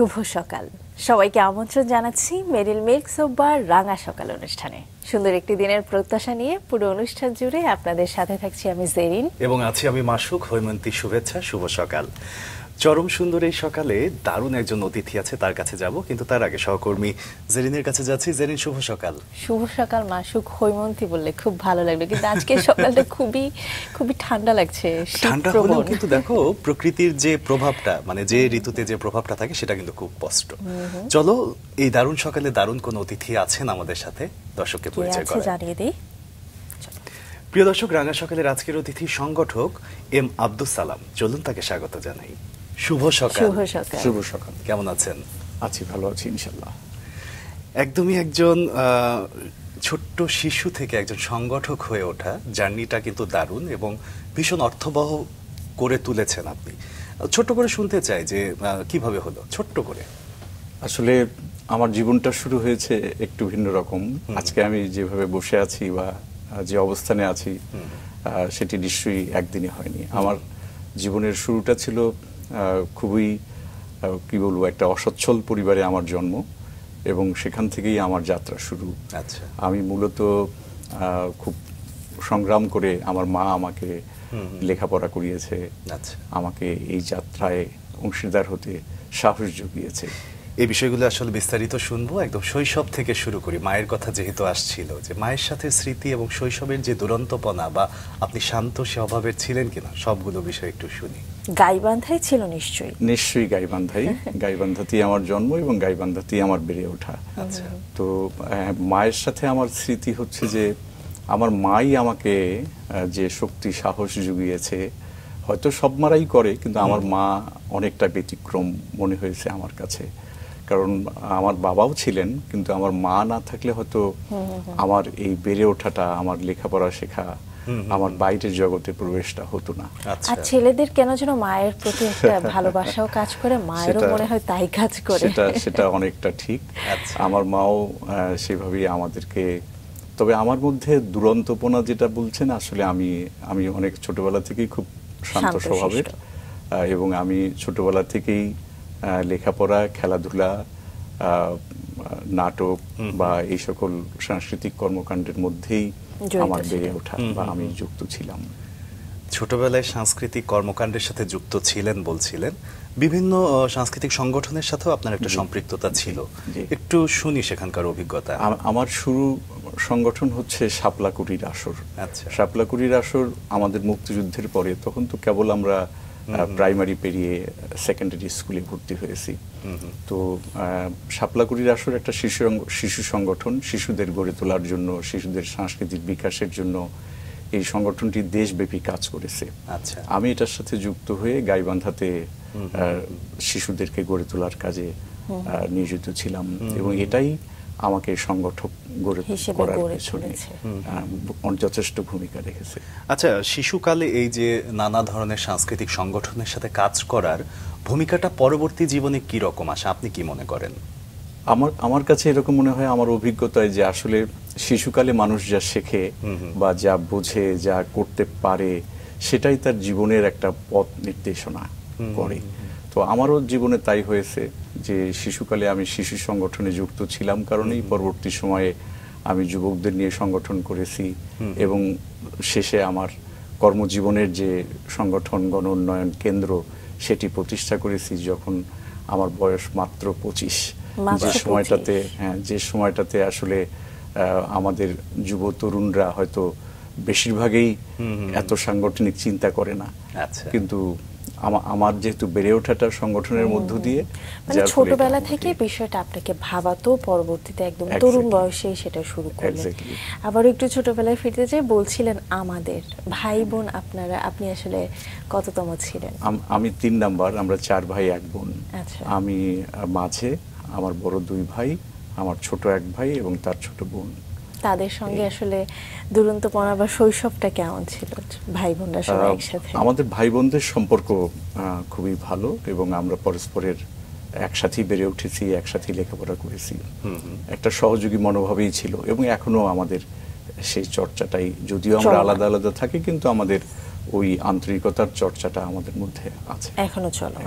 শুভ সকাল। সবাইকে আমন্ত্রণ জানাচ্ছি মেরিল মিল্ক সোপবার রাঙা সকাল অনুষ্ঠানে। সুন্দর একটি দিনের প্রত্যাশা নিয়ে পুরো অনুষ্ঠান জুড়ে আপনাদের সাথে থাকছি আমি জেরিন এবং আছি আমি মাসুক। হৈমন্তী শুভেচ্ছা, শুভ সকাল। চরম সুন্দর এই সকালে দারুণ একজন অতিথি আছে, তার কাছে যাব, কিন্তু তার আগে সহকর্মী জেরিনের কাছে যাচ্ছি। জেরিন, শুভ সকাল। শুভ সকাল মাসুক। হৈমন্তী বললে খুব ভালো লাগলো, কিন্তু আজকে সকালটা খুবই খুবই ঠান্ডা লাগছে। ঠান্ডা হলেও কিন্তু দেখো প্রকৃতির যে প্রভাবটা, মানে যে ঋতুতে যে প্রভাবটা থাকে সেটা কিন্তু খুব স্পষ্ট। চলো এই দারুণ সকালে দারুণ কোন অতিথি আছেন আমাদের সাথে, দর্শককে পরিচয় করাই জানিয়ে দিই। প্রিয় দর্শক, রাঙা সকালের আজকের অতিথি সংগঠক এম আব্দুস সালাম। চলুন তাকে স্বাগত জানাই। শুভ সকাল। শুভ সকাল। শুভ সকাল। কেমন আছেন? আছি, ভালো আছি ইনশাল্লাহ। একদমই একজন ছোট্ট শিশু থেকে একজন সংগঠক হয়ে ওঠা জার্নিটা কিন্তু দারুণ এবং ভীষণ অর্থবহ করে তুলেছেন আপনি। ছোট্ট করে শুনতে চাই যে কিভাবে হলো, ছোট্ট করে। আসলে আমার জীবনটা শুরু হয়েছে একটু ভিন্ন রকম। আজকে আমি যেভাবে বসে আছি বা যে অবস্থানে আছি সেটি নিশ্চয়ই একদিনে হয়নি। আমার জীবনের শুরুটা ছিল খুবই কি বলবো, একটা অসচ্ছল পরিবারে আমার জন্ম এবং সেখান থেকেই আমার যাত্রা শুরু। আচ্ছা। আমি মূলত খুব সংগ্রাম করে আমার মা আমাকে লেখাপড়া করিয়েছে, আমাকে এই যাত্রায় অংশীদার হতে সাহস জুগিয়েছে। এই বিষয়গুলো আসলে বিস্তারিত শুনবো। একদম শৈশব থেকে শুরু করি। মায়ের কথা যেহেতু আসছিল, যে মায়ের সাথে স্মৃতি এবং শৈশবের যে দুরন্তপনা, বা আপনি শান্ত স্বভাবের ছিলেন কিনা, সবগুলো বিষয় একটু শুনি। গাইবান্ধাই ছিল নিশ্চয়ই? নিশ্চয়ই গাইবান্ধাই। গাইবান্ধাতেই আমার জন্ম এবং গাইবান্ধাতেই আমার বেড়ে ওঠা। আচ্ছা। তো মায়ের সাথে আমার স্মৃতি হচ্ছে যে আমার মাই আমাকে যে শক্তি সাহস জুগিয়েছে, হয়তো সব মারাই করে, কিন্তু আমার মা অনেকটা ব্যতিক্রম মনে হয়েছে আমার কাছে। কারণ আমার বাবাও ছিলেন, কিন্তু আমার মা না থাকলে হয়তো আমার এই বেড়ে ওঠাটা, আমার লেখাপড়া শেখা, আমার বাইরের জগতে প্রবেশটা হতো না। আর ছেলেদের কেন যেন মায়ের প্রতি একটা ভালোবাসাও কাজ করে, মায়েরও মনে হয় তাই কাজ করে। সেটা অনেকটা ঠিক। আমার মাও সেভাবেই আমাদেরকে, তবে আমার মধ্যে দুরন্তপনা যেটা বলছেন, আসলে আমি অনেক ছোটবেলা থেকেই খুব শান্ত স্বভাবের, এবং আমি ছোটবেলা থেকেই লেখাপড়া, খেলাধুলা, নাটক বা এই সকল সাংস্কৃতিক কর্মকাণ্ডের মধ্যেই আমার বেড়ে ওঠা বা আমি যুক্ত ছিলাম। ছোটবেলায় সাংস্কৃতিক কর্মকাণ্ডের সাথে যুক্ত ছিলেন বলছিলেন, বিভিন্ন সাংস্কৃতিক সংগঠনের সাথেও আপনার একটা সম্পৃক্ততা ছিল, একটু শুনি সেখানকার অভিজ্ঞতা। আমার শুরু সংগঠন হচ্ছে শাপলা কুটির আসর। আচ্ছা। শাপলা কুটির আসর আমাদের মুক্তিযুদ্ধের পরে, তখন তো কেবল আমরা প্রাইমারি পেরিয়ে সেকেন্ডারি স্কুলে ভর্তি হয়েছি। তো শাপলা কুটির আসর একটা শিশু সংগঠন, শিশুদের গড়ে তোলার জন্য, শিশুদের সাংস্কৃতিক বিকাশের জন্য এই সংগঠনটি দেশব্যাপী কাজ করেছে। আচ্ছা। আমি এটার সাথে যুক্ত হয়ে গাইবান্ধাতে শিশুদেরকে গড়ে তোলার কাজে নিয়োজিত ছিলাম, এবং এটাই আমাকে সংগঠক গড়ে করার পেছনে যথেষ্ট ভূমিকা রেখেছে। আচ্ছা, শিশুকালে এই যে নানা ধরনের সাংস্কৃতিক সংগঠনের সাথে কাজ করার ভূমিকাটা পরবর্তী জীবনে কি রকম আসে, আপনি কি মনে করেন? আমার কাছে এরকম মনে হয়, আমার অভিজ্ঞতায়, যে আসলে শিশুকালে মানুষ যা শেখে বা যা বোঝে, যা করতে পারে, সেটাই তার জীবনের একটা পথ নির্দেশনা করে। তো আমারও জীবনে তাই হয়েছে যে শিশুকালে আমি শিশু সংগঠনে যুক্ত ছিলাম, কারণেই পরবর্তী সময়ে আমি যুবকদের নিয়ে সংগঠন করেছি, এবং শেষে আমার কর্মজীবনের যে সংগঠন গণ উন্নয়ন কেন্দ্র, সেটি প্রতিষ্ঠা করেছি যখন আমার বয়স মাত্র 25। যে সময়টাতে আসলে আমাদের যুব তরুণরা হয়তো বেশিরভাগই এত সাংগঠনিক চিন্তা করে না। কিন্তু আমার যেহেতু বেড়ে ওঠাটা সংগঠনের মধ্য দিয়ে, মানে ছোটবেলা থেকে বিষয়টা আপনাকে ভাবাতো, পরবর্তীতে একদম তরুণ বয়সে সেটা শুরু করলেন। আবার একটু ছোটবেলায় ফিরতে চাই, বলছিলেন আমাদের ভাই বোন আপনারা, আপনি আসলে কততম ছিলেন? আমি 3 নাম্বার, আমরা 4 ভাই 1 বোন। আমি মাঝে, আমার বড় 2 ভাই, আমার ছোট 1 ভাই এবং তার ছোট বোন। তাদের সঙ্গে আসলে দুরন্তপনা বা শৈশবটা কেমন ছিল, ভাই বোনরা সবাই একসাথে? আমাদের ভাই বোনদের সম্পর্ক খুবই ভালো, এবং আমরা পরস্পরের একসাথেই বেড়ে উঠেছি, একসাথেই লেখাপড়া করেছি। একটা সহযোগী মনোভাবেই ছিল, এবং এখনো আমাদের সেই চর্চাটাই, যদিও আমরা আলাদা আলাদা থাকি, কিন্তু আমাদের ওই আন্তরিকতার চর্চাটা আমাদের মধ্যে আছে, এখনো চলো।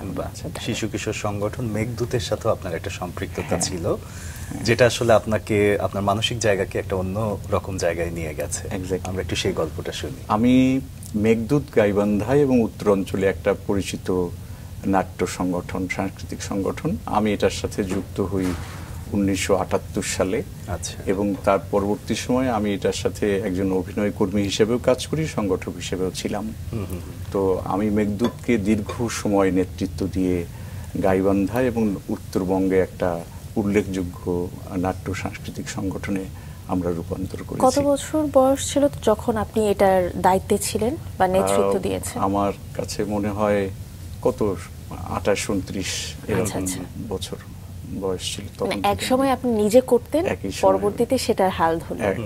শিশু কিশোর সংগঠন মেঘদূতের সাথেও আপনার একটা সম্পৃক্ততা ছিল, যেটা আসলে আপনাকে আপনার মানসিক জায়গাকে একটা অন্য রকম জায়গায় নিয়ে গেছে। আমরা একটু সেই গল্পটা শুনি। আমি মেঘদূত গাইবান্ধায় এবং উত্তরাঞ্চলে একটা পরিচিত নাট্য সংগঠন, সাংস্কৃতিক সংগঠন, আমি এটার সাথে যুক্ত হই 1978 সালে। এবং তার পরবর্তী সময়ে আমি এটার সাথে একজন অভিনয় কর্মী হিসেবেও কাজ করি, সংগঠক হিসেবেও ছিলাম। তো আমি মেঘদূতকে দীর্ঘ সময় নেতৃত্ব দিয়ে গাইবান্ধা এবং উত্তরবঙ্গে একটা উল্লেখযোগ্য নাট্য সাংস্কৃতিক সংগঠনে আমরা রূপান্তর করেছি। কত বছর বয়স ছিল যখন আপনি এটার দায়িত্বে ছিলেন বা নেতৃত্ব দিয়েছেন? আমার কাছে মনে হয় কত 28-29 এরকম বছর বয়স ছিল তখন। এক সময় আপনি নিজে করতেন, পরবর্তীতে সেটার হাল ধরলেন।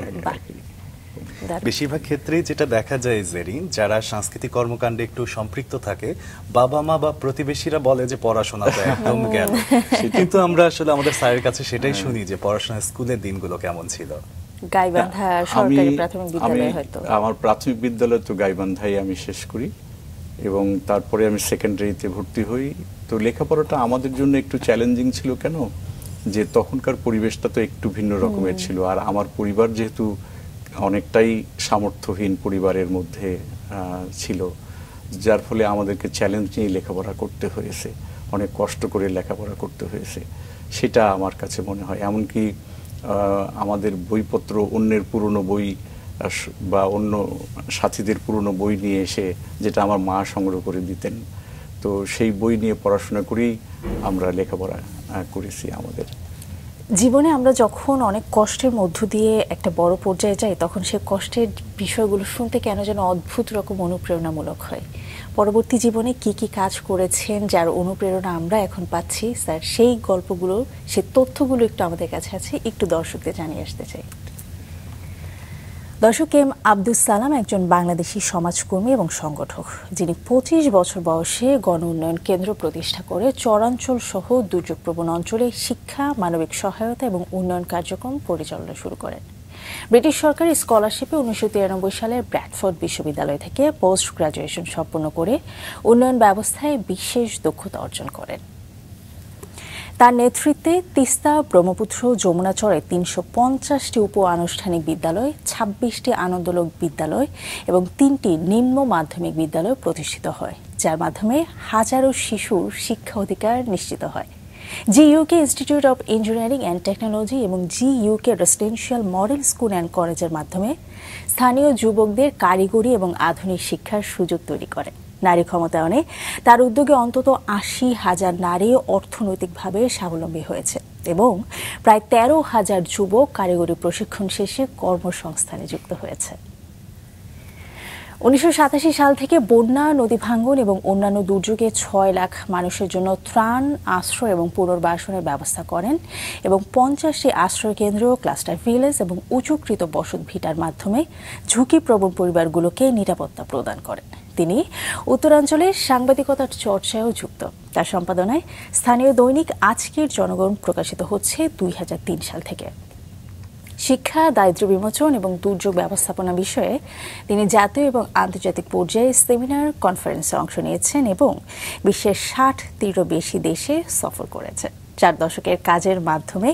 বেশিরভাগ ক্ষেত্রেই যেটা দেখা যায় জেরিন, যারা সাংস্কৃতিক কর্মকাণ্ডে একটু সম্পৃক্ত থাকে, বাবা মা বা প্রতিবেশীরা বলে যে পড়াশোনা তো একদম গেল, কিন্তু আমরা আসলে আমাদের স্যারের কাছে সেটাই শুনি যে পড়াশোনা স্কুলের দিনগুলো কেমন ছিল। গাইবান্ধা সরকারি প্রাথমিক বিদ্যালয়, হয়তো আমার প্রাথমিক বিদ্যালয় তো গাইবান্ধায় আমি শেষ করি এবং তারপরে আমি সেকেন্ডারিতে ভর্তি হই। তো লেখাপড়াটা আমাদের জন্য একটু চ্যালেঞ্জিং ছিল, কেন যে তখনকার পরিবেশটা তো একটু ভিন্ন রকমের ছিল, আর আমার পরিবার যেহেতু অনেকটাই সামর্থ্যহীন পরিবারের মধ্যে ছিল, যার ফলে আমাদেরকে চ্যালেঞ্জ নিয়ে লেখাপড়া করতে হয়েছে, অনেক কষ্ট করে লেখাপড়া করতে হয়েছে। সেটা আমার কাছে মনে হয়। এমনকি আমাদের বইপত্র অন্যের পুরনো বই বা অন্য সাথীদের পুরনো বই নিয়ে এসে, যেটা আমার মা সংগ্রহ করে দিতেন, তো সেই বই নিয়ে পড়াশোনা করেই আমরা লেখাপড়া করেছি। আমাদের জীবনে আমরা যখন অনেক কষ্টের মধ্য দিয়ে একটা বড় পর্যায়ে যাই, তখন সে কষ্টের বিষয়গুলো শুনতে কেন যেন অদ্ভুত রকম অনুপ্রেরণামূলক হয়। পরবর্তী জীবনে কি কি কাজ করেছেন যার অনুপ্রেরণা আমরা এখন পাচ্ছি, স্যার সেই গল্পগুলো, সেই তথ্যগুলো একটু আমাদের কাছে আছে, একটু দর্শকদের জানিয়ে আসতে চাই। দর্শক, এম আব্দুস সালাম একজন বাংলাদেশি সমাজকর্মী এবং সংগঠক, যিনি 25 বছর বয়সে গণ উন্নয়ন কেন্দ্র প্রতিষ্ঠা করে চরাঞ্চল সহ দুর্যোগপ্রবণ অঞ্চলে শিক্ষা, মানবিক সহায়তা এবং উন্নয়ন কার্যক্রম পরিচালনা শুরু করেন। ব্রিটিশ সরকারি স্কলারশিপে 1993 সালে ব্র্যাডফোর্ড বিশ্ববিদ্যালয় থেকে পোস্ট গ্রাজুয়েশন সম্পন্ন করে উন্নয়ন ব্যবস্থায় বিশেষ দক্ষতা অর্জন করেন। তার নেতৃত্বে তিস্তা, ব্রহ্মপুত্র, যমুনাচরে 350টি উপ আনুষ্ঠানিক বিদ্যালয়, 26টি আনন্দলোক বিদ্যালয় এবং 3টি নিম্ন মাধ্যমিক বিদ্যালয় প্রতিষ্ঠিত হয়, যার মাধ্যমে হাজারো শিশুর শিক্ষা অধিকার নিশ্চিত হয়। GUK institute of engineering and technology এবং GUK residential model school and কলেজের মাধ্যমে স্থানীয় যুবকদের কারিগরি এবং আধুনিক শিক্ষার সুযোগ তৈরি করে। নারী ক্ষমতায়নে তার উদ্যোগে অন্তত 80,000 নারী অর্থনৈতিকভাবে স্বাবলম্বী হয়েছে এবং প্রায় 13,000 যুবক কারিগরি প্রশিক্ষণ শেষে কর্মসংস্থানে যুক্ত হয়েছে। 1987 সাল থেকে বন্যা, নদী ভাঙ্গন এবং অন্যান্য দুর্যোগে 6 লাখ মানুষের জন্য ত্রাণ, আশ্রয় এবং পুনর্বাসনের ব্যবস্থা করেন এবং 50টি আশ্রয় কেন্দ্র, ক্লাস্টার ভিলেজ এবং উঁচুকৃত বসত ভিটার মাধ্যমে ঝুঁকিপ্রবণ পরিবারগুলোকে নিরাপত্তা প্রদান করেন। তিনি উত্তরাঞ্চলের সাংবাদিকতার চর্চায়ও যুক্ত। তার সম্পাদনায় স্থানীয় দৈনিক আজকের জনগণ প্রকাশিত হচ্ছে 2003 সাল থেকে। শিক্ষা, দারিদ্র্য বিমোচন এবং দুর্যোগ ব্যবস্থাপনা বিষয়ে তিনি জাতীয় এবং আন্তর্জাতিক পর্যায়ে সেমিনার, কনফারেন্সে অংশ নিয়েছেন এবং বিশ্বের 60টিরও বেশি দেশে সফর করেছেন। 4 দশকের কাজের মাধ্যমে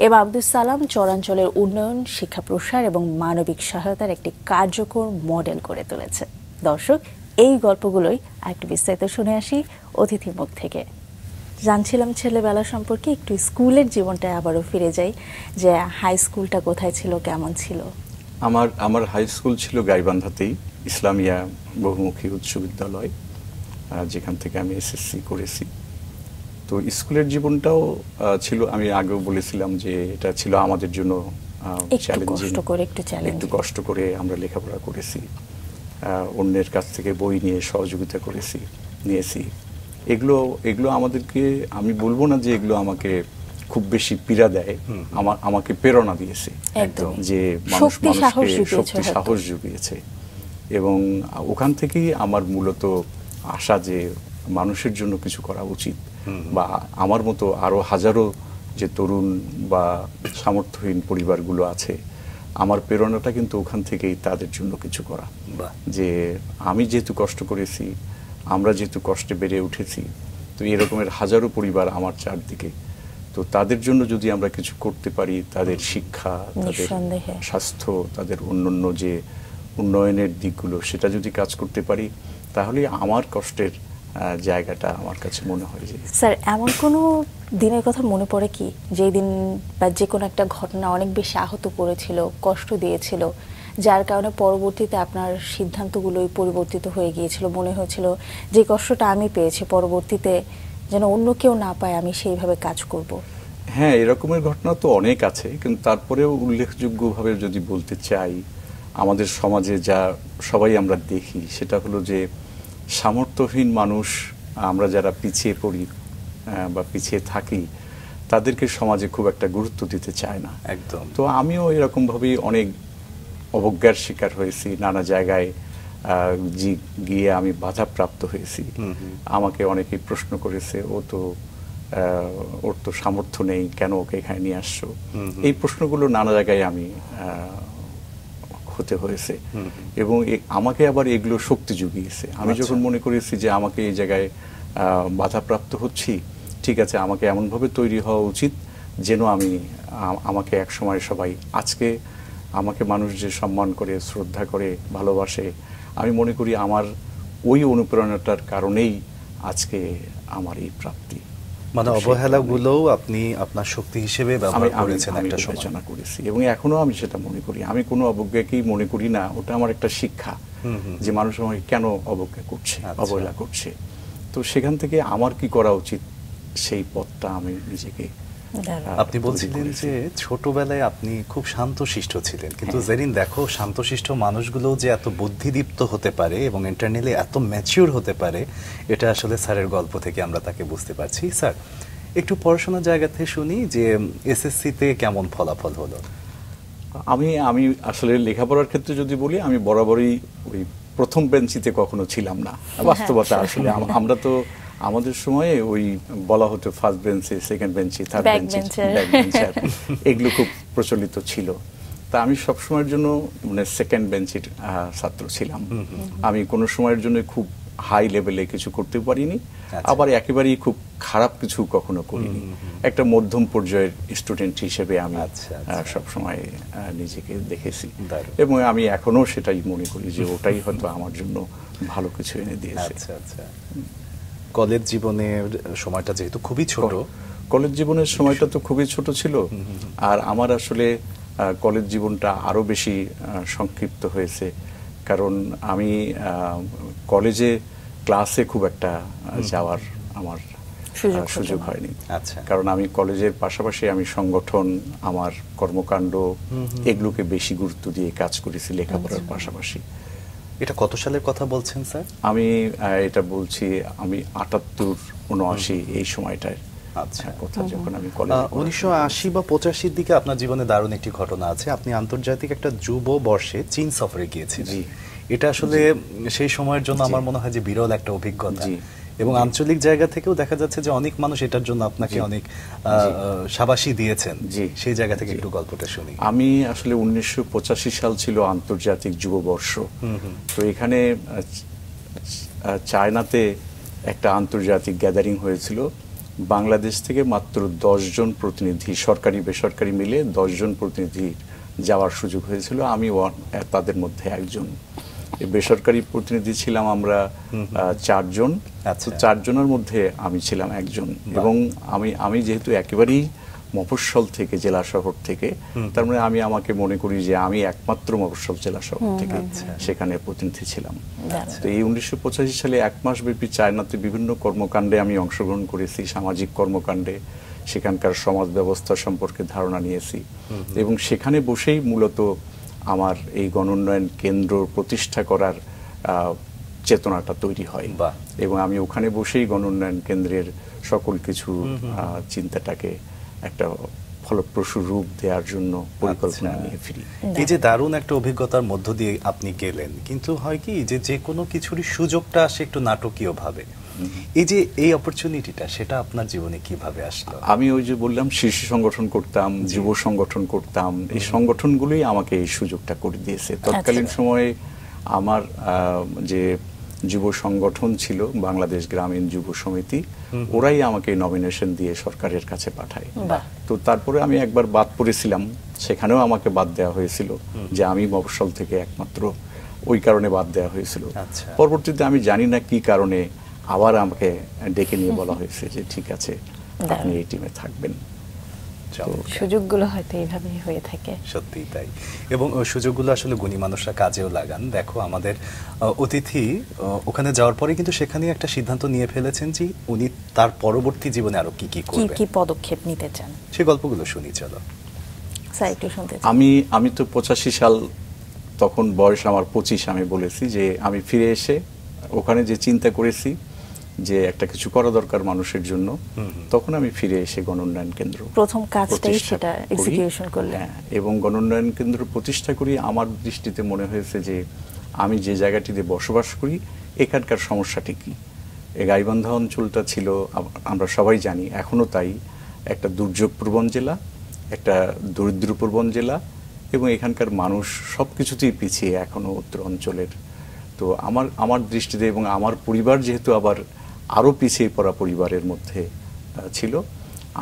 এম আব্দুস সালাম চরাঞ্চলের উন্নয়ন, শিক্ষা প্রসার এবং মানবিক সহায়তার একটি কার্যকর মডেল গড়ে তুলেছে। দর্শক, এই গল্পগুলোই একটু বিস্তারিত শুনে আসি অতিথির মুখ থেকে। জানছিলাম ছেলেবেলা সম্পর্কে, একটু স্কুলের জীবনটা আবারও ফিরে যাই, যে হাই স্কুলটা কোথায় ছিল, কেমন ছিল? আমার হাই স্কুল ছিল গাইবান্ধাতেই, ইসলামিয়া বহুমুখী উচ্চ বিদ্যালয়, যেখান থেকে আমি SSC করেছি। তো স্কুলের জীবনটাও ছিল, আমি আগেও বলেছিলাম যে এটা ছিল আমাদের জন্য চ্যালেঞ্জিং, একটু কষ্ট করে আমরা লেখাপড়া করেছি, অন্যের কাছ থেকে বই নিয়ে সহযোগিতা নিয়েছি। এগুলো আমাদেরকে, আমি বলবো না যে এগুলো আমাকে খুব বেশি পীড়া দেয়, আমাকে প্রেরণা দিয়েছে, যে মানুষকে শক্তি সাহস জুগিয়েছে। এবং ওখান থেকেই আমার মূলত আশা যে মানুষের জন্য কিছু করা উচিত, বা আমার মতো আরো হাজারো যে তরুণ বা সামর্থ্যহীন পরিবারগুলো আছে আমার প্রেরণাটা কিন্তু ওখান থেকেই, তাদের জন্য কিছু করা। যে আমি যেহেতু কষ্ট করেছি, আমরা যেহেতু কষ্টে বেড়ে উঠেছি, তো এরকমের হাজারো পরিবার আমার চারদিকে, তো তাদের জন্য যদি আমরা কিছু করতে পারি, তাদের শিক্ষা, তাদের স্বাস্থ্য, তাদের অন্যান্য যে উন্নয়নের দিকগুলো, সেটা যদি কাজ করতে পারি, তাহলে আমার কষ্টের জায়গাটা আমার কাছে মনে হয় যে। স্যার, এমন কোনো দিনের কথা মনে পড়ে কি, যেই দিন বা যে কোনো একটা ঘটনা অনেক বেশি আহত করেছিল, কষ্ট দিয়েছিল, যার কারণে পরবর্তীতে আপনার সিদ্ধান্তগুলোই পরিবর্তিত হয়ে গিয়েছিল, মনে হয়েছিল যে কষ্টটা আমি পেয়েছি পরবর্তীতে যেন অন্য কেউ না পায়, আমি সেইভাবে কাজ করব? হ্যাঁ, এরকমের ঘটনা তো অনেক আছে, কিন্তু তারপরেও উল্লেখযোগ্যভাবে যদি বলতে চাই, আমাদের সমাজে যা সবাই আমরা দেখি, সেটা হলো যে সামর্থ্যহীন মানুষ, আমরা যারা পিছিয়ে পড়ি বা পিছিয়ে থাকি, তাদেরকে সমাজে খুব একটা গুরুত্ব দিতে চায় না। একদম। তো আমিও এরকমভাবেই অনেক অবজ্ঞার শিকার হয়েছি, নানা জায়গায় গিয়ে আমি বাধাপ্রাপ্ত হয়েছি। আমাকে অনেকেই প্রশ্ন করেছে, ওর তো সামর্থ্য নেই, কেন ওকে এখানে নিয়ে আসছো? এই প্রশ্নগুলো নানা জায়গায় আমি হতে হয়েছে, এবং আমাকে আবার এগুলো শক্তি জুগিয়েছে। আমি যখন মনে করেছি যে আমাকে এই জায়গায় বাধাপ্রাপ্ত হচ্ছি, ঠিক আছে, আমাকে এমনভাবে তৈরি হওয়া উচিত যেন আমাকে এক সময় সবাই, আজকে আমাকে মানুষ যে সম্মান করে, শ্রদ্ধা করে, ভালোবাসে, আমি মনে করি আমার ওই অনুপ্রেরণাটার কারণেই আজকে আমার এই প্রাপ্তি। মানে অবহেলাগুলোও আপনি আপনার শক্তি হিসেবে ব্যবহার করেছেন, একটা বিবেচনা করেছি, এবং এখনো আমি সেটা মনে করি। আমি কোনো অবজ্ঞাকেই মনে করি না, ওটা আমার একটা শিক্ষা, যে মানুষ আমাকে কেন অবজ্ঞা করছে, অবহেলা করছে। তো সেখান থেকে আমার কি করা উচিত, সেই পথটা আমি নিজেকে। আপনি বলছিলেন যে ছোটবেলায় আপনি খুব শান্তশিষ্ট ছিলেন, কিন্তু যেদিন দেখো শান্তশিষ্ট মানুষগুলো যে এত বুদ্ধিদীপ্ত হতে পারে এবং ইন্টারনালি এত ম্যাচিউর হতে পারে, এটা আসলে স্যারের গল্প থেকে আমরা তাকে বুঝতে পারছি। স্যার, একটু পড়াশোনার জায়গা থেকে শুনি যে এসএসসিতে কেমন ফলাফল হলো? আমি আসলে লেখাপড়ার ক্ষেত্রে যদি বলি, আমি বরাবরই ওই প্রথম বেঞ্চিতে কখনো ছিলাম না। বাস্তবতা আসলে আমরা তো আমাদের সময়ে ওই বলা হতো ফার্স্ট বেঞ্চে, সেকেন্ড বেঞ্চে, থার্ড বেঞ্চে, ব্যাক বেঞ্চার, এগুলো খুব প্রচলিত ছিল। তা আমি সবসময়ের জন্য মানে সেকেন্ড বেঞ্চের ছাত্র ছিলাম। আমি কোনো সময়ের জন্য খুব হাই লেভেলে কিছু করতে পারিনি, আবার একেবারেই খুব খারাপ কিছু কখনো করিনি। একটা মধ্যম পর্যায়ের স্টুডেন্ট হিসেবে আমি সবসময় নিজেকে দেখেছি, এবং আমি এখনো সেটাই মনে করি যে ওটাই হয়তো আমার জন্য ভালো কিছু এনে দিয়েছে। কলেজ জীবনের সময়টা যেহেতু খুবই ছোট, কলেজ জীবনের সময়টা তো খুবই ছোট ছিল, আর আমার আসলে কলেজ জীবনটা আরো বেশি সংক্ষিপ্ত হয়েছে, কারণ আমি কলেজে ক্লাসে খুব একটা যাওয়ার আমার সুযোগ হয়নি। কারণ আমি কলেজের পাশাপাশি আমি সংগঠন, আমার কর্মকাণ্ড, এগুলোকে বেশি গুরুত্ব দিয়ে কাজ করেছি লেখাপড়ার পাশাপাশি। এটা কত সালের কথা বলছেন স্যার? আমি এটা বলছি, আমি 78-79 এই সময়টায় কথা, যখন আমি কলেজে 1980 বা 85 দিকে আপনার জীবনে দারুণ একটি ঘটনা আছে। আপনি আন্তর্জাতিক একটা যুব বর্ষে চীন সফরে গিয়েছিলেন। এটা আসলে সেই সময়ের জন্য আমার মনে হয় যে বিরল একটা অভিজ্ঞতা, এবং আঞ্চলিক জায়গা থেকেও দেখা যাচ্ছে যে অনেক মানুষ এটার জন্য আপনাকে অনেক শাবাশি দিয়েছেন। সেই জায়গা থেকে একটু গল্পটা শুনি। আমি আসলে 1985 সাল ছিল আন্তর্জাতিক যুব বর্ষ। তো এখানে চায়নাতে একটা আন্তর্জাতিক গ্যাদারিং হয়েছিল। বাংলাদেশ থেকে মাত্র 10 জন প্রতিনিধি, সরকারি বেসরকারি মিলে 10 জন প্রতিনিধি যাওয়ার সুযোগ হয়েছিল। আমি তাদের মধ্যে একজন। বেসরকারি প্রতিনিধি ছিলাম আমরা 4 জন। 4 জনের মধ্যে আমি ছিলাম একজন, এবং আমি যেহেতু একেবারেই মফস্বল থেকে, জেলা শহর থেকে, তার মানে আমি আমাকে মনে করি যে আমি একমাত্র মফস্বল জেলা শহর থেকে সেখানে প্রতিনিধি ছিলাম। তো এই 1985 সালে 1 মাস ব্যাপী চায়নাতে বিভিন্ন কর্মকাণ্ডে আমি অংশগ্রহণ করেছি, সামাজিক কর্মকাণ্ডে, সেখানকার সমাজ ব্যবস্থা সম্পর্কে ধারণা নিয়েছি, এবং সেখানে বসেই মূলত আমার এই গণোন্নয়ন কেন্দ্র প্রতিষ্ঠা করার চেতনাটা তৈরি হয়, এবং আমি ওখানে বসেই গণোন্নয়ন কেন্দ্রের সকল কিছু চিন্তাটাকে একটা ফলপ্রসূ রূপ দেওয়ার জন্য পরিকল্পনা নিয়ে ফিরি। এই যে দারুণ একটা অভিজ্ঞতার মধ্য দিয়ে আপনি গেলেন, কিন্তু হয় কি যে কোনো কিছুরই সুযোগটা আসে একটু নাটকীয় ভাবে। এই যে এই অপরচুনিটিটা, সেটা আপনার জীবনে কিভাবে আসলো? আমি ওই যে বললাম শিশু সংগঠন করতাম, যুব সংগঠন করতাম, এই সংগঠনগুলোই আমাকে এই সুযোগটা করে দিয়েছে। তৎকালীন সময়ে আমার যে যুব সংগঠন ছিল বাংলাদেশ গ্রামীণ যুব সমিতি, ওরাই আমাকে নমিনেশন দিয়ে সরকারের কাছে পাঠায়। তো তারপরে আমি একবার বাদ পড়েছিলাম, সেখানেও আমাকে বাদ দেওয়া হয়েছিল, যে আমি মফস্বল থেকে একমাত্র, ওই কারণে বাদ দেওয়া হয়েছিল। পরবর্তীতে আমি জানি না কি কারণে আবার আমাকে ডেকে নিয়ে বলা হয়েছে যে ঠিক আছে, আপনি এই টিমে থাকবেন। সুযোগগুলো হয়তো এইভাবেই হয়ে থাকে। সত্যিই তাই, এবং সুযোগগুলো আসলে গুণী মানুষরা কাজেও লাগান। দেখো আমাদের অতিথি ওখানে যাওয়ার পরে কিন্তু সেখানে একটা সিদ্ধান্ত নিয়ে ফেলেছেন যে উনি তার পরবর্তী জীবনে আরো কি কি করবেন, কি পদক্ষেপ নিতে চান, সেই গল্পগুলো শুনি চলো। স্যার একটু শুনতে চাই। আমি তো 85 সাল, তখন বয়স আমার 25। আমি বলেছি যে আমি ফিরে এসে ওখানে যে চিন্তা করেছি যে একটা কিছু করা দরকার মানুষের জন্য, তখন আমি ফিরে এসে গণোন্নয়ন কেন্দ্র প্রথম কাজটাই সেটা এক্সিকিউশন করলেন। এবং গণোন্নয়ন কেন্দ্র প্রতিষ্ঠা করি। আমার দৃষ্টিতে মনে হয়েছে যে আমি যে জায়গাটিতে বসবাস করি এখানকার সমস্যাটি কি। এই গাইবান্ধা অঞ্চলটা ছিল, আমরা সবাই জানি এখনো তাই, একটা দুর্যোগ প্রবণ জেলা, একটা দরিদ্র প্রবণ জেলা, এবং এখানকার মানুষ সবকিছুতেই পিছিয়ে এখনো উত্তর অঞ্চলের। তো আমার দৃষ্টিতে, এবং আমার পরিবার যেহেতু আবার আরো পিছিয়ে পড়া পরিবারের মধ্যে ছিল,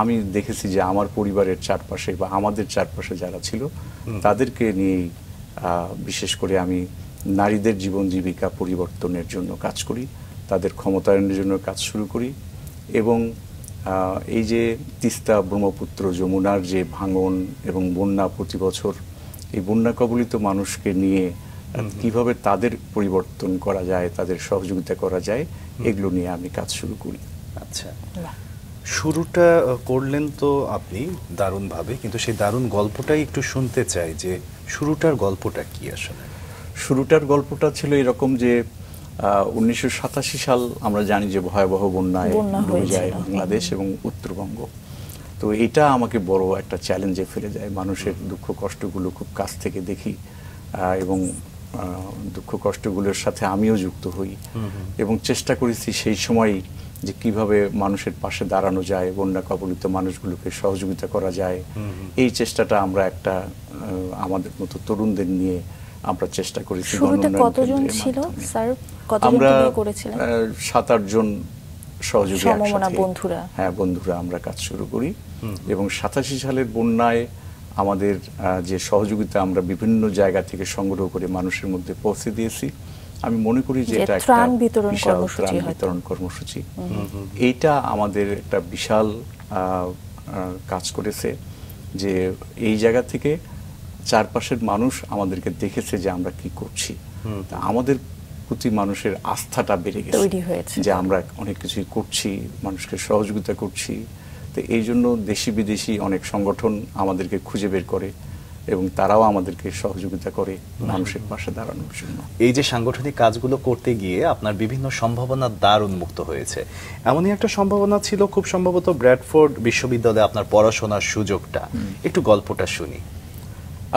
আমি দেখেছি যে আমার পরিবারের চারপাশে বা আমাদের চারপাশে যারা ছিল তাদেরকে নিয়ে বিশেষ করে আমি নারীদের জীবন জীবিকা পরিবর্তনের জন্য কাজ করি, তাদের ক্ষমতায়নের জন্য কাজ শুরু করি। এবং এই যে তিস্তা, ব্রহ্মপুত্র, যমুনার যে ভাঙন এবং বন্যা প্রতি বছর, এই বন্যা কবলিত মানুষকে নিয়ে কিভাবে তাদের পরিবর্তন করা যায়, তাদের সহযোগিতা করা যায়, এগুলো নিয়ে আমি কাজ শুরু করি। আচ্ছা, শুরুটা করলেন তো আপনি দারুণভাবে, কিন্তু সেই দারুণ গল্পটাই একটু শুনতে চাই, যে শুরুটার গল্পটা কি আসলে? শুরুটার গল্পটা ছিল এরকম যে 1987 সাল আমরা জানি যে ভয়াবহ বন্যায় ডুবে যায় বাংলাদেশ এবং উত্তরবঙ্গ। তো এটা আমাকে বড় একটা চ্যালেঞ্জে ফেলে যায়। মানুষের দুঃখ কষ্টগুলো খুব কাছ থেকে দেখি, এবং দুঃখ কষ্টগুলোর সাথে আমিও যুক্ত হই, এবং চেষ্টা করেছি সেই সময় যে কিভাবে মানুষের পাশে দাঁড়ানো যায়, বন্যা কবলিত মানুষগুলোকে সহযোগিতা করা যায়। এই চেষ্টাটা আমরা একটা আমাদের মতো তরুণদের নিয়ে আমরা চেষ্টা করেছি। কতজন ছিল স্যার? আমরা 7-8 জন সহযোগী একসাথে, বন্ধুরা, হ্যাঁ বন্ধুরা আমরা কাজ শুরু করি। এবং 87 সালের বন্যায় আমাদের যে সহযোগিতা আমরা বিভিন্ন জায়গা থেকে সংগ্রহ করে মানুষের মধ্যে পৌঁছে দিয়েছি, আমি মনে করি যে এটা একটা বিশাল ত্রাণ বিতরণ কর্মসূচি। এইটা আমাদের একটা বিশাল কাজ করেছে, যে এই জায়গা থেকে চারপাশের মানুষ আমাদেরকে দেখেছে যে আমরা কি করছি, আমাদের প্রতি মানুষের আস্থাটা বেড়ে গেছে, যে আমরা অনেক কিছুই করছি, মানুষকে সহযোগিতা করছি। তো এই জন্য দেশি বিদেশি অনেক সংগঠন আমাদেরকে খুঁজে বের করে, এবং তারাও আমাদেরকে সহযোগিতা করে মানুষের পাশে দাঁড়ানোর জন্য। এই যে সাংগঠনিক কাজগুলো করতে গিয়ে আপনার বিভিন্ন সম্ভাবনার দ্বার উন্মুক্ত হয়েছে। এমনই একটা সম্ভাবনা ছিল খুব সম্ভবত ব্র্যাডফোর্ড বিশ্ববিদ্যালয়ে আপনার পড়াশোনার সুযোগটা, একটু গল্পটা শুনি।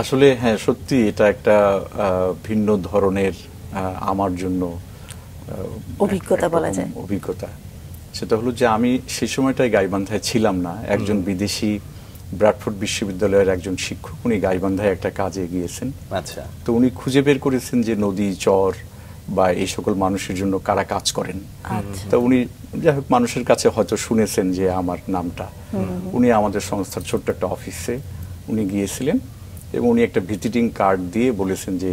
আসলে হ্যাঁ, সত্যি এটা একটা ভিন্ন ধরনের আমার জন্য অভিজ্ঞতা বলা যায়। অভিজ্ঞতা সেটা হলো যে আমি সেই সময়টায় গাইবান্ধায় ছিলাম না। একজন বিদেশি ব্র্যাডফোর্ড বিশ্ববিদ্যালয়ের একজন শিক্ষক, উনি গাইবান্ধায় একটা কাজে গিয়েছেন। আচ্ছা, তো উনি খুঁজে বের করেছেন যে নদী, চর বা এই সকল মানুষের জন্য কারা কাজ করেন। তো উনি যাই হোক মানুষের কাছে হয়তো শুনেছেন যে আমার নামটা। উনি আমাদের সংস্থার ছোট্ট একটা অফিসে উনি গিয়েছিলেন, এবং উনি একটা ভিজিটিং কার্ড দিয়ে বলেছেন যে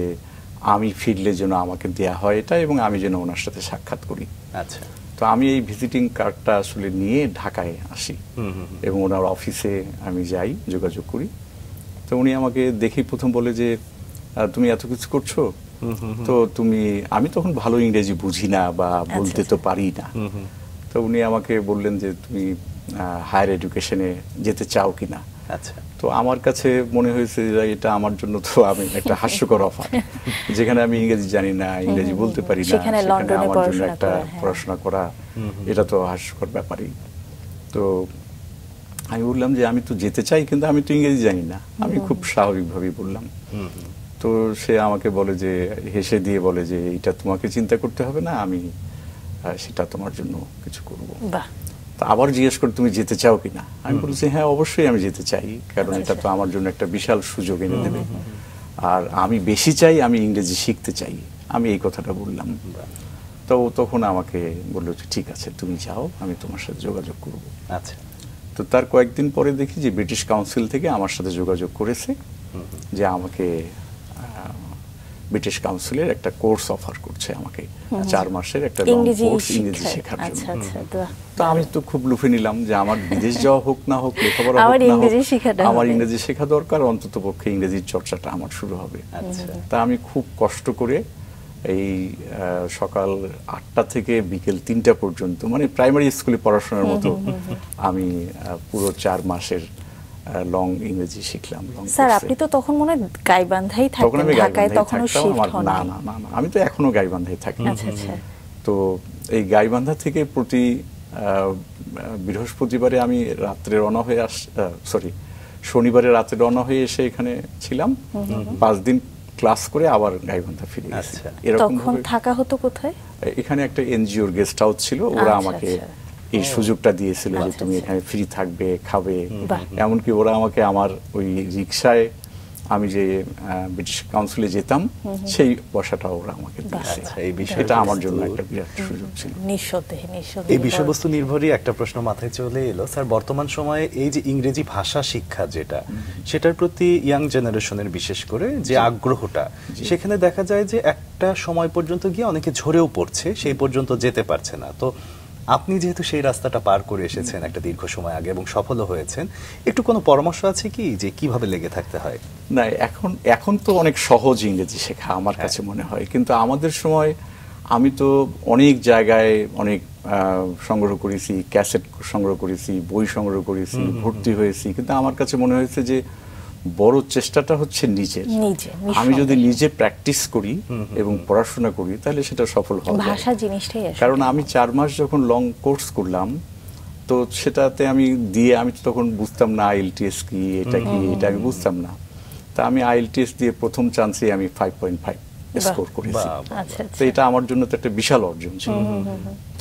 আমি ফিরলে যেন আমাকে দেয়া হয় এটা, এবং আমি যেন ওনার সাথে সাক্ষাৎ করি। আচ্ছা, তো আমি এই ভিজিটিং কার্ডটা আসলে নিয়ে ঢাকায় আসি, এবং ওনার অফিসে আমি যাই, যোগাযোগ করি। তো উনি আমাকে দেখি প্রথম বলে যে তুমি এত কিছু করছো, তো আমি তখন ভালো ইংরেজি বুঝি না বা বলতে তো পারি না। তো উনি আমাকে বললেন যে তুমি হায়ার এডুকেশনে যেতে চাও কিনা। আচ্ছা, তো আমার কাছে মনে হয়েছে যে এটা আমার জন্য তো আমি একটা হাস্যকর অফার, যেখানে আমি ইংরেজি জানি না, ইংরেজি বলতে পারি না, সেখানে আমার জন্য একটা পড়াশোনা করা, এটা তো হাস্যকর ব্যাপারই। তো আমি বললাম যে আমি তো যেতে চাই, কিন্তু আমি তো ইংরেজি জানি না। আমি খুব স্বাভাবিকভাবেই বললাম। তো সে আমাকে বলে যে, হেসে দিয়ে বলে যে এটা তোমাকে চিন্তা করতে হবে না, আমি সেটা তোমার জন্য কিছু করব। বাহ, তা আবার জিজ্ঞেস করে তুমি যেতে চাও কিনা? আমি বলছি হ্যাঁ অবশ্যই আমি যেতে চাই, কারণ এটা তো আমার জন্য একটা বিশাল সুযোগ এনে দেবে, আর আমি বেশি চাই, আমি ইংরেজি শিখতে চাই, আমি এই কথাটা বললাম। তো তখন আমাকে বললো যে ঠিক আছে তুমি যাও, আমি তোমার সাথে যোগাযোগ করব। আচ্ছা, তো তার কয়েকদিন পরে দেখি যে ব্রিটিশ কাউন্সিল থেকে আমার সাথে যোগাযোগ করেছে যে আমাকে ব্রিটিশ কাউন্সিলের একটা কোর্স অফার করছে আমাকে, 4 মাসের একটা লং কোর্স ইংরেজি শেখার জন্য। আচ্ছা আচ্ছা, বাহ। তো আমি তো খুব লুফে নিলাম যে আমার বিদেশ যাওয়া হোক না হোক, লেখাপড়া হোক আমার না হোক, ইংরেজি শেখাটা আমার হবে। ইংরেজি শেখা দরকার, অন্তত পক্ষে ইংরেজির চর্চাটা আমার শুরু হবে। আচ্ছা। তা আমি খুব কষ্ট করে এই সকাল 8টা থেকে বিকেল 3টা পর্যন্ত, মানে প্রাইমারি স্কুলে পড়াশোনার মতো আমি পুরো 4 মাসের লং ইংরেজি শিখলাম। স্যার আপনি তো তখন মনে হয় গাইবান্ধাই তখন থাকতেন, আমি ঢাকায় গাইবান্ধায় তখনও থাকতাম। শিফট আমার হন না নাই। না না না, আমি তো এখনো গাইবান্ধায় থাকি। আচ্ছা আচ্ছা, তো এই গাইবান্ধা থেকে প্রতি বৃহস্পতিবারে আমি রাত্রে রওনা হয়ে শনিবারে রাতে রওনা হয়ে এসে এখানে ছিলাম, 5 দিন ক্লাস করে আবার গাইবান্ধা ফিরে গেছি। আচ্ছা। এরকম তখন ভাবে থাকা হতো কোথায়? এখানে একটা এনজিওর গেস্ট হাউস ছিল, ওরা আচ্ছা, আমাকে আচ্ছা। এই সুযোগটা দিয়েছিল যে আচ্ছা, তুমি আচ্ছা। এখানে ফ্রি থাকবে, খাবে। বাহ। এমনকি ওরা আমাকে আমার ওই রিক্সায় আমি যে ব্রিটিশ কাউন্সিলে যেতাম সেই বসাটা ওরা আমাকে দিয়েছে। আচ্ছা, এই বিষয়টা এটা আমার জন্য একটা বিরাট সুযোগ ছিল। নিঃসন্দেহে নিঃসন্দেহে। এই বিষয়বস্তু নির্ভরই একটা প্রশ্ন মাথায় চলে এলো স্যার। বর্তমান সময়ে এই যে ইংরেজি ভাষা শিক্ষা যেটা, সেটার প্রতি ইয়াং জেনারেশনের বিশেষ করে যে আগ্রহটা, সেখানে দেখা যায় যে একটা সময় পর্যন্ত গিয়ে অনেকে ঝরেও পড়ছে, সেই পর্যন্ত যেতে পারছে না। তো আপনি যেহেতু সেই রাস্তাটা পার করে এসেছেন একটা দীর্ঘ সময় আগে এবং সফলও হয়েছেন, একটু কোনো পরামর্শ আছে কি যে কিভাবে লেগে থাকতে হয়? না, এখন তো অনেক সহজ ইংরেজি শেখা আমার কাছে মনে হয়, কিন্তু আমাদের সময় আমি তো অনেক জায়গায় অনেক সংগ্রহ করেছি, ক্যাসেট সংগ্রহ করেছি, বই সংগ্রহ করেছি, ভর্তি হয়েছি, কিন্তু আমার কাছে মনে হয়েছে যে বড় চেষ্টাটা হচ্ছে নিজের। আমি যদি নিজে প্র্যাকটিস করি এবং পড়াশোনা করি তাহলে সেটা সফল হবে। ভাষা জিনিসটাই আসলে, কারণ আমি 4 মাস যখন লং কোর্স করলাম, তো সেটাতে আমি তো তখন বুঝতাম না আইএলটিএস কি, এটা কি, এটা আমি বুঝতাম না। তা আমি আইএলটিএস দিয়ে প্রথম চান্সে আমি 5.5 স্কোর করেছি। আচ্ছা তো এটা আমার জন্য তো একটা বিশাল অর্জন ছিল।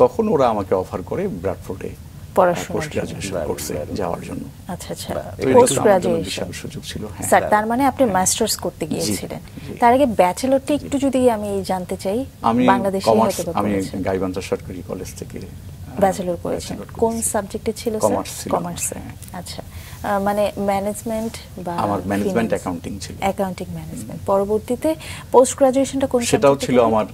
তখন ওরা আমাকে অফার করে ব্র্যাডফোর্ডে পোস্ট গ্রাজুয়েশন কোর্সে যাওয়ার জন্য। আচ্ছা আচ্ছা, তো এটা পোস্ট আমার জন্য গ্রাজুয়েশন বিশাল সুযোগ ছিল। হ্যাঁ, স্যার তার মানে আপনি মাস্টার্স করতে গিয়েছিলেন। তার আগে ব্যাচেলরটা একটু যদি আমি জানতে চাই। আমি বাংলাদেশে কমার্স, হয়তো আমি করেছেন। গাইবান্ধা সরকারি কলেজ থেকে ব্যাচেলর করেছেন। কোন সাবজেক্টে ছিল স্যার? কমার্স ছিল। কমার্সে। আচ্ছা, মানে ম্যানেজমেন্ট বা আমার ম্যানেজমেন্ট অ্যাকাউন্টিং ছিল। Accounting management. পরবর্তীতে পোস্ট গ্রাজুয়েশনটা কোন সেটাও subject-এ ছিল করলেন? আমার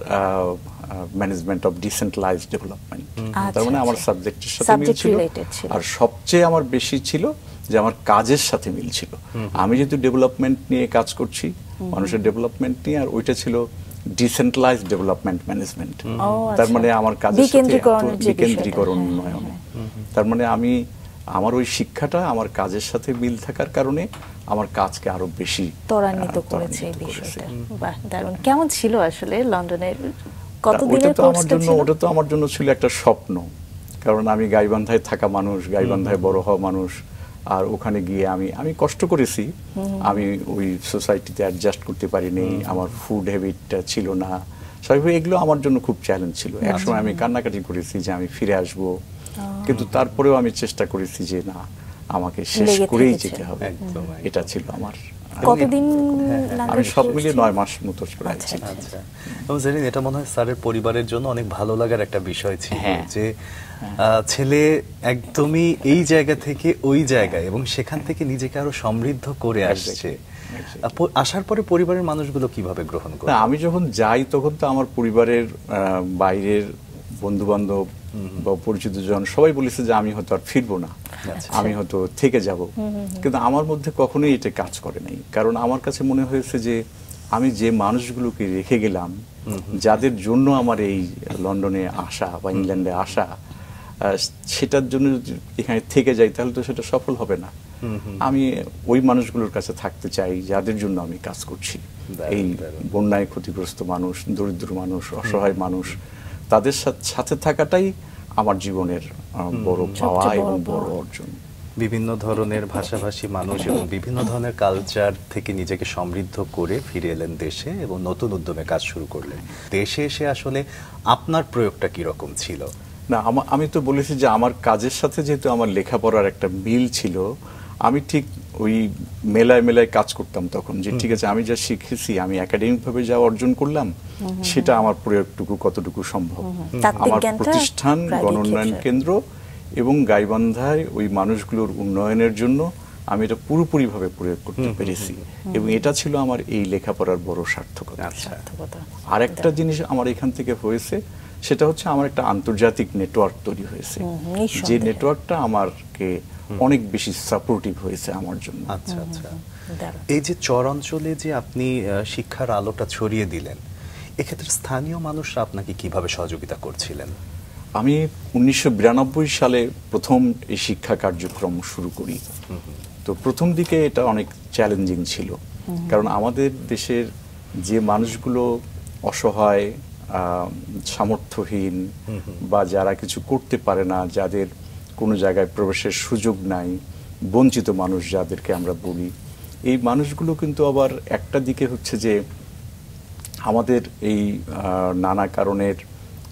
ম্যানেজমেন্ট অফ ডিসেন্ট্রালাইজড ডেভেলপমেন্ট। তার মানে আমার আচ্ছা। সাবজেক্টের সাথে মিল Subject ছিল, related ছিল। আর সবচেয়ে আমার বেশি ছিল যে আমার কাজের সাথে মিল ছিল। আমি যেহেতু ডেভেলপমেন্ট নিয়ে কাজ করছি, মানুষের ডেভেলপমেন্ট নিয়ে, আর ওইটা ছিল ডিসেন্ট্রালাইজড ডেভেলপমেন্ট ম্যানেজমেন্ট। তার মানে আমার কাজের সাথে বিকেন্দ্রীকরণের যে বিকেন্দ্রীকরণ বিষয়টা, উন্নয়ন। তার মানে আমার ওই শিক্ষাটা আমার কাজের সাথে মিল থাকার কারণে আমার কাজকে আরো বেশি ত্বরান্বিত করেছে এই বিষয়টা। বাহ, দারুণ। কেমন ছিল আসলে লন্ডনের ওটা কতদিনের তো আমার কোর্সটা জন্য ছিল? ওটা তো আমার জন্য ছিল একটা স্বপ্ন, কারণ আমি গাইবান্ধায় থাকা মানুষ, গাইবান্ধায় বড় হওয়া মানুষ, আর ওখানে গিয়ে আমি কষ্ট করেছি। আমি ওই সোসাইটিতে অ্যাডজাস্ট করতে পারিনি, আমার ফুড হ্যাবিটটা ছিল না, স্বাভাবিক এগুলো আমার জন্য খুব চ্যালেঞ্জ ছিল। একসময় আমি কান্নাকাটি করেছি যে আমি ফিরে আসব, কিন্তু তারপরেও আমি চেষ্টা করেছি যে না, আমাকে শেষ লেগে করেই থেকেছে। যেতে হবে। একদম। এটা ছিল আমার। কতদিন আমি লাগে সব course মিলিয়ে ছিল? 9 মাস মতো প্রায় ছিল। আচ্ছা, এবং জানেন এটা মনে হয় স্যারের পরিবারের জন্য অনেক ভালো লাগার একটা বিষয় ছিল যে ছেলে একদমই এই জায়গা থেকে ওই জায়গায় এবং সেখান থেকে নিজেকে আরো সমৃদ্ধ করে আসছে। আসার পরে পরিবারের মানুষগুলো কিভাবে গ্রহণ করে? না, আমি যখন যাই তখন তো আমার পরিবারের বাইরের বন্ধু বান্ধব বা পরিচিত জন সবাই বলেছে যে আমি হয়তো আর ফিরবো না, আমি হয়তো থেকে যাব। কিন্তু আমার মধ্যে কখনোই এটা কাজ করে নাই, কারণ আমার কাছে মনে হয়েছে যে আমি যে মানুষগুলোকে রেখে গেলাম, যাদের জন্য আমার এই লন্ডনে আসা বা ইংল্যান্ডে আসা, সেটার জন্য এখানে থেকে যাই তাহলে তো সেটা সফল হবে না। আমি ওই মানুষগুলোর কাছে থাকতে চাই যাদের জন্য আমি কাজ করছি। এই বন্যায় ক্ষতিগ্রস্ত মানুষ, দরিদ্র মানুষ, অসহায় মানুষ, তাদের সাথে থাকাটাই আমার জীবনের বড় পাওয়া এবং বড় অর্জন। বিভিন্ন ধরনের ভাষাভাষী মানুষ এবং বিভিন্ন ধরনের কালচার থেকে নিজেকে সমৃদ্ধ করে ফিরে এলেন দেশে এবং নতুন উদ্যমে কাজ শুরু করলেন। দেশে এসে আসলে আপনার প্রয়োগটা কিরকম ছিল? না, আমি তো বলেছি যে আমার কাজের সাথে যেহেতু আমার লেখাপড়ার একটা মিল ছিল, আমি ঠিক ওই মেলায় মেলায় কাজ করতাম তখন, যে ঠিক আছে আমি যা শিখেছি আমি একাডেমিক ভাবে যা অর্জন করলাম সেটা আমার প্রয়োগটুকু কতটুকু সম্ভব। আমার প্রতিষ্ঠান গণোন্নয়ন কেন্দ্র এবং গাইবান্ধায় ওই মানুষগুলোর উন্নয়নের জন্য আমি এটা পুরোপুরি ভাবে প্রয়োগ করতে পেরেছি, এবং এটা ছিল আমার এই লেখাপড়ার বড় সার্থকতা। আর একটা জিনিস আমার এখান থেকে হয়েছে, সেটা হচ্ছে আমার একটা আন্তর্জাতিক নেটওয়ার্ক তৈরি হয়েছে, যে নেটওয়ার্কটা আমাকে অনেক বেশি সাপোর্টিভ হয়েছে আমার জন্য। আচ্ছা আচ্ছা। এই যে চর অঞ্চলে যে আপনি শিক্ষার আলোটা ছড়িয়ে দিলেন, এক্ষেত্রে স্থানীয় মানুষরা আপনাকে কিভাবে সহযোগিতা করছিলেন? আমি 1992 সালে প্রথম এই শিক্ষা কার্যক্রম শুরু করি। তো প্রথম দিকে এটা অনেক চ্যালেঞ্জিং ছিল, কারণ আমাদের দেশের যে মানুষগুলো অসহায়, সামর্থ্যহীন বা যারা কিছু করতে পারে না, যাদের কোনো জায়গায় প্রবেশের সুযোগ নাই, বঞ্চিত মানুষ যাদেরকে আমরা বলি, এই মানুষগুলো কিন্তু আবার একটা দিকে হচ্ছে যে আমাদের এই নানা কারণের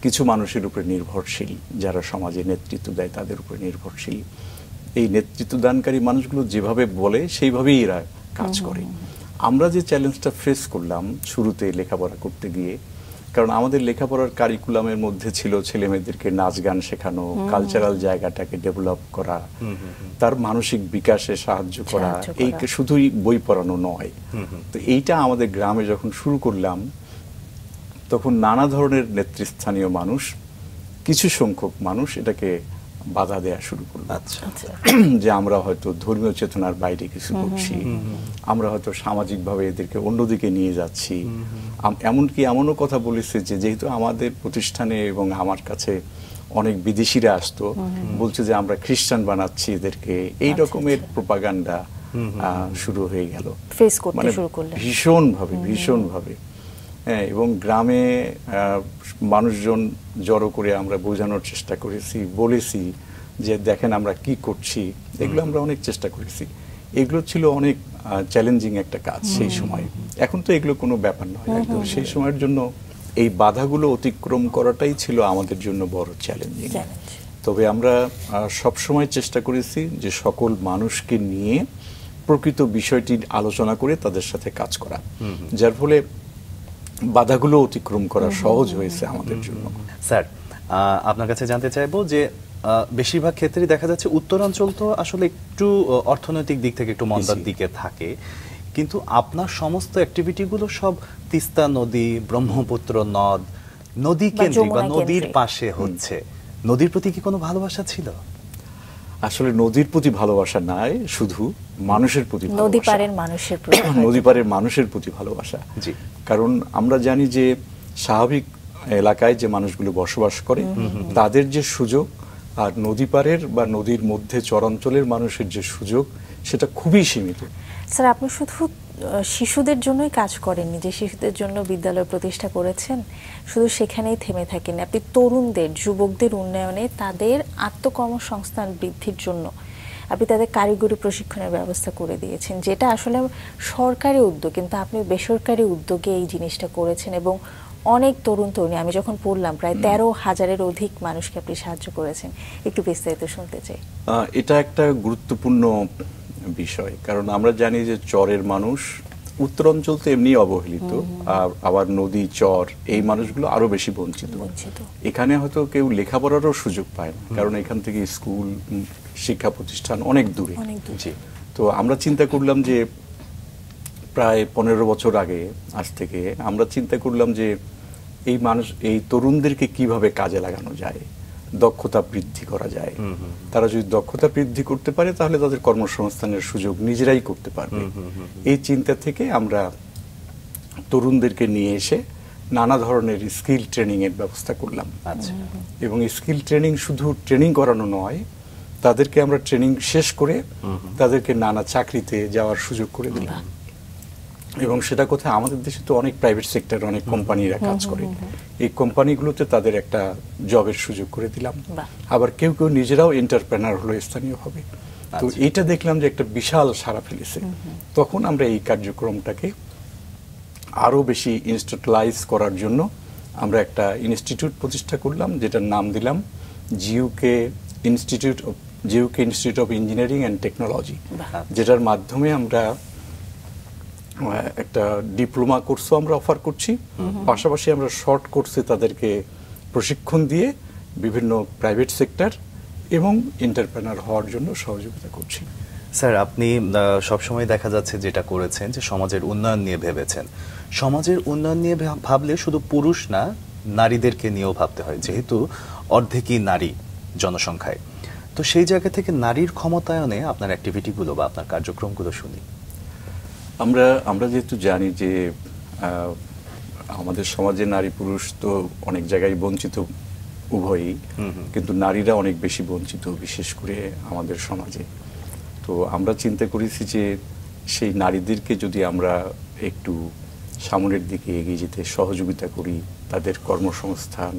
কিছু মানুষের উপরে নির্ভরশীল, যারা সমাজে নেতৃত্ব দেয় তাদের উপরে নির্ভরশীল। এই নেতৃত্ব দানকারী মানুষগুলো যেভাবে বলে সেইভাবেই এরা কাজ করে। আমরা যে চ্যালেঞ্জটা ফেস করলাম শুরুতে লেখাপড়া করতে গিয়ে, কারণ আমাদের লেখাপড়ার কারিকুলামের মধ্যে ছিল ছেলে মেয়েদেরকে নাচ গান শেখানো, কালচারাল জায়গাটাকে ডেভেলপ করা, তার মানসিক বিকাশে সাহায্য করা, এই শুধুই বই পড়ানো নয়। তো এইটা আমাদের গ্রামে যখন শুরু করলাম, তখন নানা ধরনের নেতৃস্থানীয় মানুষ, কিছু সংখ্যক মানুষ এটাকে বাধা দেয়া শুরু করলো। যে আমরা হয়তো ধর্মীয় চেতনার বাইরে কিছু করছি, আমরা হয়তো সামাজিকভাবে এদেরকে অন্যদিকে নিয়ে যাচ্ছি। এমনকি এমনও কথা বলেছে যে যেহেতু আমাদের প্রতিষ্ঠানে এবং আমার কাছে অনেক বিদেশিরা আসতো, বলছে যে আমরা খ্রিস্টান বানাচ্ছি এদেরকে, এই রকমের প্রোপাগান্ডা শুরু হয়ে গেল, মানে ভীষণভাবে। হ্যাঁ, এবং গ্রামে মানুষজন জড়ো করে আমরা বোঝানোর চেষ্টা করেছি, বলেছি যে দেখেন আমরা কি করছি, এগুলো আমরা অনেক চেষ্টা করেছি। এগুলো ছিল অনেক চ্যালেঞ্জিং একটা কাজ সেই সময়। এখন তো এগুলো কোনো ব্যাপার নয়, একদম সেই সময়ের জন্য এই বাধাগুলো অতিক্রম করাটাই ছিল আমাদের জন্য বড় চ্যালেঞ্জিং। তবে আমরা সবসময় চেষ্টা করেছি যে সকল মানুষকে নিয়ে প্রকৃত বিষয়টি আলোচনা করে তাদের সাথে কাজ করা, যার ফলে বাধাগুলো অতিক্রম করা সহজ হয়েছে আমাদের জন্য। স্যার, আপনার কাছে জানতে চাইবো যে বেশিরভাগ ক্ষেত্রেই দেখা যাচ্ছে উত্তরাঞ্চল তো আসলে একটু অর্থনৈতিক দিক থেকে একটু মন্দার দিকে থাকে, কিন্তু আপনার সমস্ত অ্যাক্টিভিটিগুলো সব তিস্তা নদী, ব্রহ্মপুত্র নদ, নদী কেন্দ্রিক বা নদীর পাশে হচ্ছে। নদীর প্রতি কি কোনো ভালোবাসা ছিল? আসলে নদীর প্রতি ভালোবাসা নাই, শুধু মানুষের প্রতি, নদী পারের মানুষের প্রতি ভালোবাসা। কারণ আমরা জানি যে স্বাভাবিক এলাকায় যে মানুষগুলো বসবাস করে তাদের যে সুযোগ, আর নদী পারের বা নদীর মধ্যে চরাঞ্চলের মানুষের যে সুযোগ, সেটা খুবই সীমিত। স্যার, আপনি শুধু শিশুদের জন্যই কাজ করেননি, যে শিশুদের জন্য বিদ্যালয় প্রতিষ্ঠা করেছেন, শুধু সেখানেই থেমে থাকেন। আপনি তরুণদের, যুবকদের উন্নয়নে, তাদের আত্মকর্মসংস্থান বৃদ্ধির জন্য আপনি তাদের কারিগরি প্রশিক্ষণের ব্যবস্থা করে দিয়েছেন, যেটা আসলে সরকারি উদ্যোগ, কিন্তু আপনি বেসরকারি উদ্যোগে এই জিনিসটা করেছেন। এবং অনেক তরুণ তরুণী, আমি যখন পড়লাম প্রায় 13,000-এর অধিক মানুষকে আপনি সাহায্য করেছেন। একটু বিস্তারিত শুনতে চাই। এটা একটা গুরুত্বপূর্ণ বিষয়, কারণ আমরা জানি যে চরের মানুষ, উত্তরাঞ্চল তো এমনি অবহেলিত, আবার নদী, চর, এই মানুষগুলো আরো বেশি বঞ্চিত। এখানে হয়তো কেউ লেখাপড়ারও সুযোগ পায় না, কারণ এখান থেকে স্কুল, শিক্ষা প্রতিষ্ঠান অনেক দূরে। তো আমরা চিন্তা করলাম যে প্রায় 15 বছর আগে, আজ থেকে আমরা চিন্তা করলাম যে এই তরুণদেরকে কিভাবে কাজে লাগানো যায়, দক্ষতা বৃদ্ধি করা যায়। তারা যদি দক্ষতা বৃদ্ধি করতে পারে তাহলে তাদের কর্মসংস্থানের সুযোগ নিজেরাই করতে পারবে। এই চিন্তা থেকে আমরা তরুণদেরকে নিয়ে এসে নানা ধরনের স্কিল ট্রেনিং এর ব্যবস্থা করলাম। এবং স্কিল ট্রেনিং শুধু ট্রেনিং করানো নয়, তাদেরকে আমরা ট্রেনিং শেষ করে তাদেরকে নানা চাকরিতে যাওয়ার সুযোগ করে দিলাম। এবং সেটা কোথায়, আমাদের দেশে তো অনেক প্রাইভেট সেক্টর, অনেক কোম্পানিরা কাজ করে, এই কোম্পানিগুলোতে তাদের একটা জবের সুযোগ করে দিলাম। আবার কেউ কেউ নিজেরাও এন্টারপ্রেনার হলো স্থানীয়ভাবে। তো এটা দেখলাম যে একটা বিশাল সাড়া ফেলেছে। তখন আমরা এই কার্যক্রমটাকে আরো বেশি ইনস্টিটিউশনালাইজ করার জন্য আমরা একটা ইনস্টিটিউট প্রতিষ্ঠা করলাম, যেটার নাম দিলাম জিইউকে institute of engineering and technology, যেটার মাধ্যমে আমরা একটা ডিপ্লোমা কোর্সও আমরা অফার করছি, পাশাপাশি আমরা শর্ট কোর্সে তাদেরকে প্রশিক্ষণ দিয়ে বিভিন্ন প্রাইভেট সেক্টর এবং এন্টারপ্রেনার হওয়ার জন্য সহযোগিতা করছি। স্যার, আপনি সবসময় দেখা যাচ্ছে যেটা করেছেন যে সমাজের উন্নয়ন নিয়ে ভেবেছেন। সমাজের উন্নয়ন নিয়ে ভাবলে শুধু পুরুষ না, নারীদেরকে নিয়েও ভাবতে হয়, যেহেতু অর্ধেকই নারী জনসংখ্যায়। তো সেই জায়গা থেকে নারীর ক্ষমতায়নে আপনার অ্যাক্টিভিটিগুলো বা আপনার কার্যক্রমগুলো শুনি। আমরা যেহেতু জানি যে আমাদের সমাজে নারী পুরুষ তো অনেক জায়গায় বঞ্চিত উভয়ই, কিন্তু নারীরা অনেক বেশি বঞ্চিত, বিশেষ করে আমাদের সমাজে। তো আমরা চিন্তা করেছি যে সেই নারীদেরকে যদি আমরা একটু সামনের দিকে এগিয়ে যেতে সহযোগিতা করি, তাদের কর্মসংস্থান,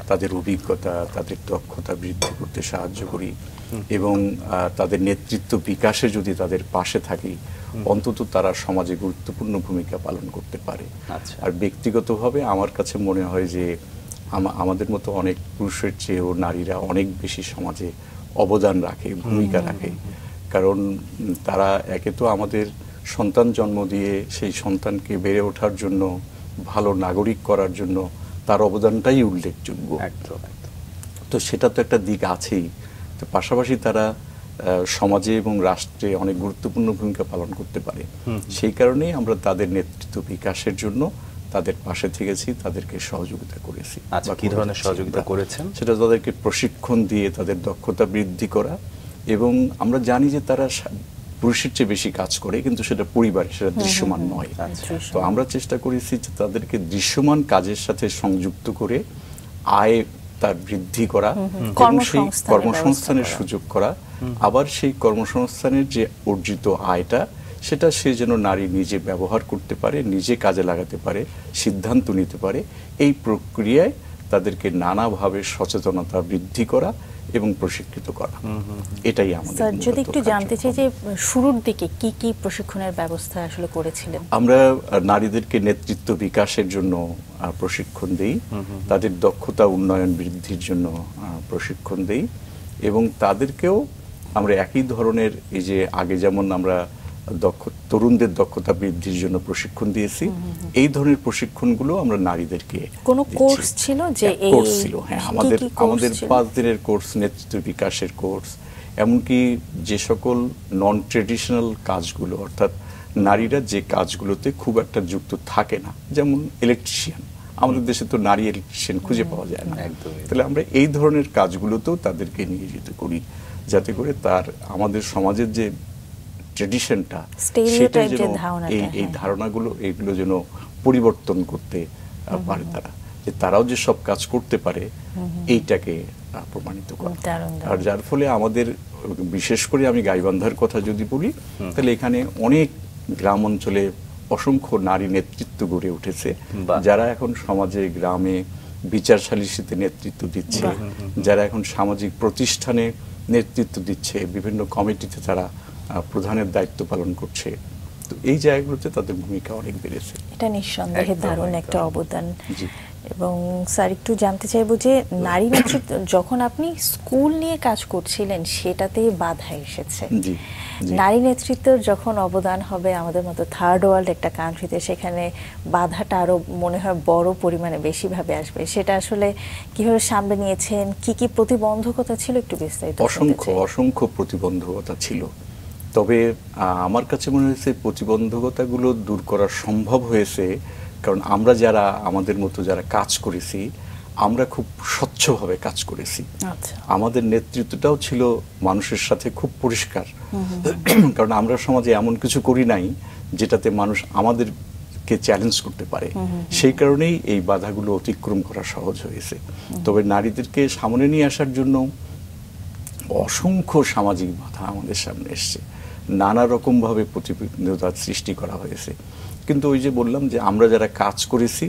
তাদের অভিজ্ঞতা, তাদের দক্ষতা বৃদ্ধি করতে সাহায্য করি এবং তাদের নেতৃত্ব বিকাশে যদি তাদের পাশে থাকি, অন্তত তারা সমাজে গুরুত্বপূর্ণ ভূমিকা পালন করতে পারে। আর ব্যক্তিগতভাবে আমার কাছে মনে হয় যে আমাদের মতো অনেক পুরুষের চেয়েও নারীরা অনেক বেশি সমাজে অবদান রাখে, ভূমিকা রাখে। কারণ তারা একে তো আমাদের সন্তান জন্ম দিয়ে সেই সন্তানকে বেড়ে ওঠার জন্য, ভালো নাগরিক করার জন্য তার অবদানটাই উল্লেখযোগ্য। তো সেটা তো একটা দিক আছেই। তো পাশাপাশি তারা সমাজে এবং রাষ্ট্রে অনেক গুরুত্বপূর্ণ ভূমিকা পালন করতে পারে। সেই কারণেই আমরা তাদের নেতৃত্ব বিকাশের জন্য তাদের পাশে থেকেছি, তাদেরকে সহযোগিতা করেছি। কি ধরনের সহযোগিতা করেছেন? সেটা তাদেরকে প্রশিক্ষণ দিয়ে তাদের দক্ষতা বৃদ্ধি করা, এবং আমরা জানি যে তারা পুরুষের চেয়ে বেশি কাজ করে, কিন্তু সেটা পরিবারে, সেটা দৃশ্যমান নয়। তো আমরা চেষ্টা করেছি যে তাদেরকে দৃশ্যমান কাজের সাথে সংযুক্ত করে আয় তার বৃদ্ধি করা এবং সেই কর্মসংস্থানের সুযোগ করা, আবার সেই কর্মসংস্থানের যে অর্জিত আয়টা সেটা সে যেন নারী নিজে ব্যবহার করতে পারে, নিজে কাজে লাগাতে পারে, সিদ্ধান্ত নিতে পারে। এই প্রক্রিয়ায় তাদেরকে নানাভাবে সচেতনতা বৃদ্ধি করা এবং প্রশিক্ষিত করা, এটাই আমাদের। স্যার, যদি একটু জানতে চাই যে শুরুর দিকে কি কি প্রশিক্ষণের ব্যবস্থা আসলে করেছিলেন? আমরা নারীদেরকে নেতৃত্ব বিকাশের জন্য প্রশিক্ষণ দেই, তাদের দক্ষতা উন্নয়ন বৃদ্ধির জন্য প্রশিক্ষণ দেই, এবং তাদেরকেও আমরা একই ধরনের, এই যে আগে যেমন আমরা তরুণদের দক্ষতা বৃদ্ধির জন্য প্রশিক্ষণ দিয়েছি, এই ধরনের প্রশিক্ষণগুলো আমরা নারীদেরকে। কোন কোর্স ছিল যে এই কোর্স ছিল? হ্যাঁ, আমাদের 5 দিনের কোর্স, নেতৃত্ব বিকাশের কোর্স, এমনকি যে সকল নন ট্রেডিশনাল কাজগুলো, অর্থাৎ নারীরা যে কাজগুলোতে খুব একটা যুক্ত থাকে না, যেমন ইলেকট্রিশিয়ান, আমাদের দেশে তো নারী ইলেকট্রিশিয়ান খুঁজে পাওয়া যায় না। তাহলে আমরা এই ধরনের কাজগুলোতেও তাদেরকে নিয়োজিত করি, যাতে করে তার আমাদের সমাজের যে ট্রেডিশনটা, সেটা যেন এই ধারণাগুলো, এগুলো যেন পরিবর্তন করতে পারে তারা, যে তারাও যে সব কাজ করতে পারে, এইটাকে প্রমাণিত করা। আর যার ফলে আমাদের, বিশেষ করে আমি গাইবান্ধার কথা যদি বলি, তাহলে এখানে অনেক গ্রাম অঞ্চলে অসংখ্য নারী নেতৃত্ব গড়ে উঠেছে, যারা এখন সমাজে, গ্রামে বিচার সালিসিতে নেতৃত্ব দিচ্ছে, যারা এখন সামাজিক প্রতিষ্ঠানে নেতৃত্ব দিচ্ছে, বিভিন্ন কমিটিতে তারা প্রধানের দায়িত্ব পালন করছে। তো এই জায়গাগুলোতে তাদের ভূমিকা অনেক বেড়েছে। এটা নিঃসন্দেহে দারুণ একটা অবদান। এবং স্যার, একটু জানতে চাইবো যে নারী নেতৃত্ব যখন আপনি স্কুল নিয়ে কাজ করছিলেন, সেটাতে বাধা এসেছে। নারী নেতৃত্বের যখন অবদান হবে আমাদের মতো থার্ড ওয়ার্ল্ড একটা কান্ট্রিতে, সেখানে বাধাটা আরো মনে হয় বড় পরিমাণে বেশিভাবে আসবে। সেটা আসলে কিভাবে সামলে নিয়েছেন? কি কি প্রতিবন্ধকতা ছিল, একটু বিস্তারিত? অসংখ্য প্রতিবন্ধকতা ছিল। তবে আমার কাছে মনে হয়েছে প্রতিবন্ধকতাগুলো দূর করা সম্ভব হয়েছে, কারণ আমরা যারা আমাদের মতো যারা কাজ করেছি, আমরা খুব স্বচ্ছভাবে কাজ করেছি। আমাদের নেতৃত্বটাও ছিল মানুষের সাথে খুব পরিষ্কার, কারণ আমরা সমাজে এমন কিছু করি নাই যেটাতে মানুষ আমাদেরকে চ্যালেঞ্জ করতে পারে। সেই কারণেই এই বাধাগুলো অতিক্রম করা সহজ হয়েছে। তবে নারীদেরকে সামনে নিয়ে আসার জন্য অসংখ্য সামাজিক বাধা আমাদের সামনে এসছে, নানা রকমভাবে প্রতিবন্ধকতার সৃষ্টি করা হয়েছে। কিন্তু ওই যে বললাম যে আমরা যারা কাজ করেছি,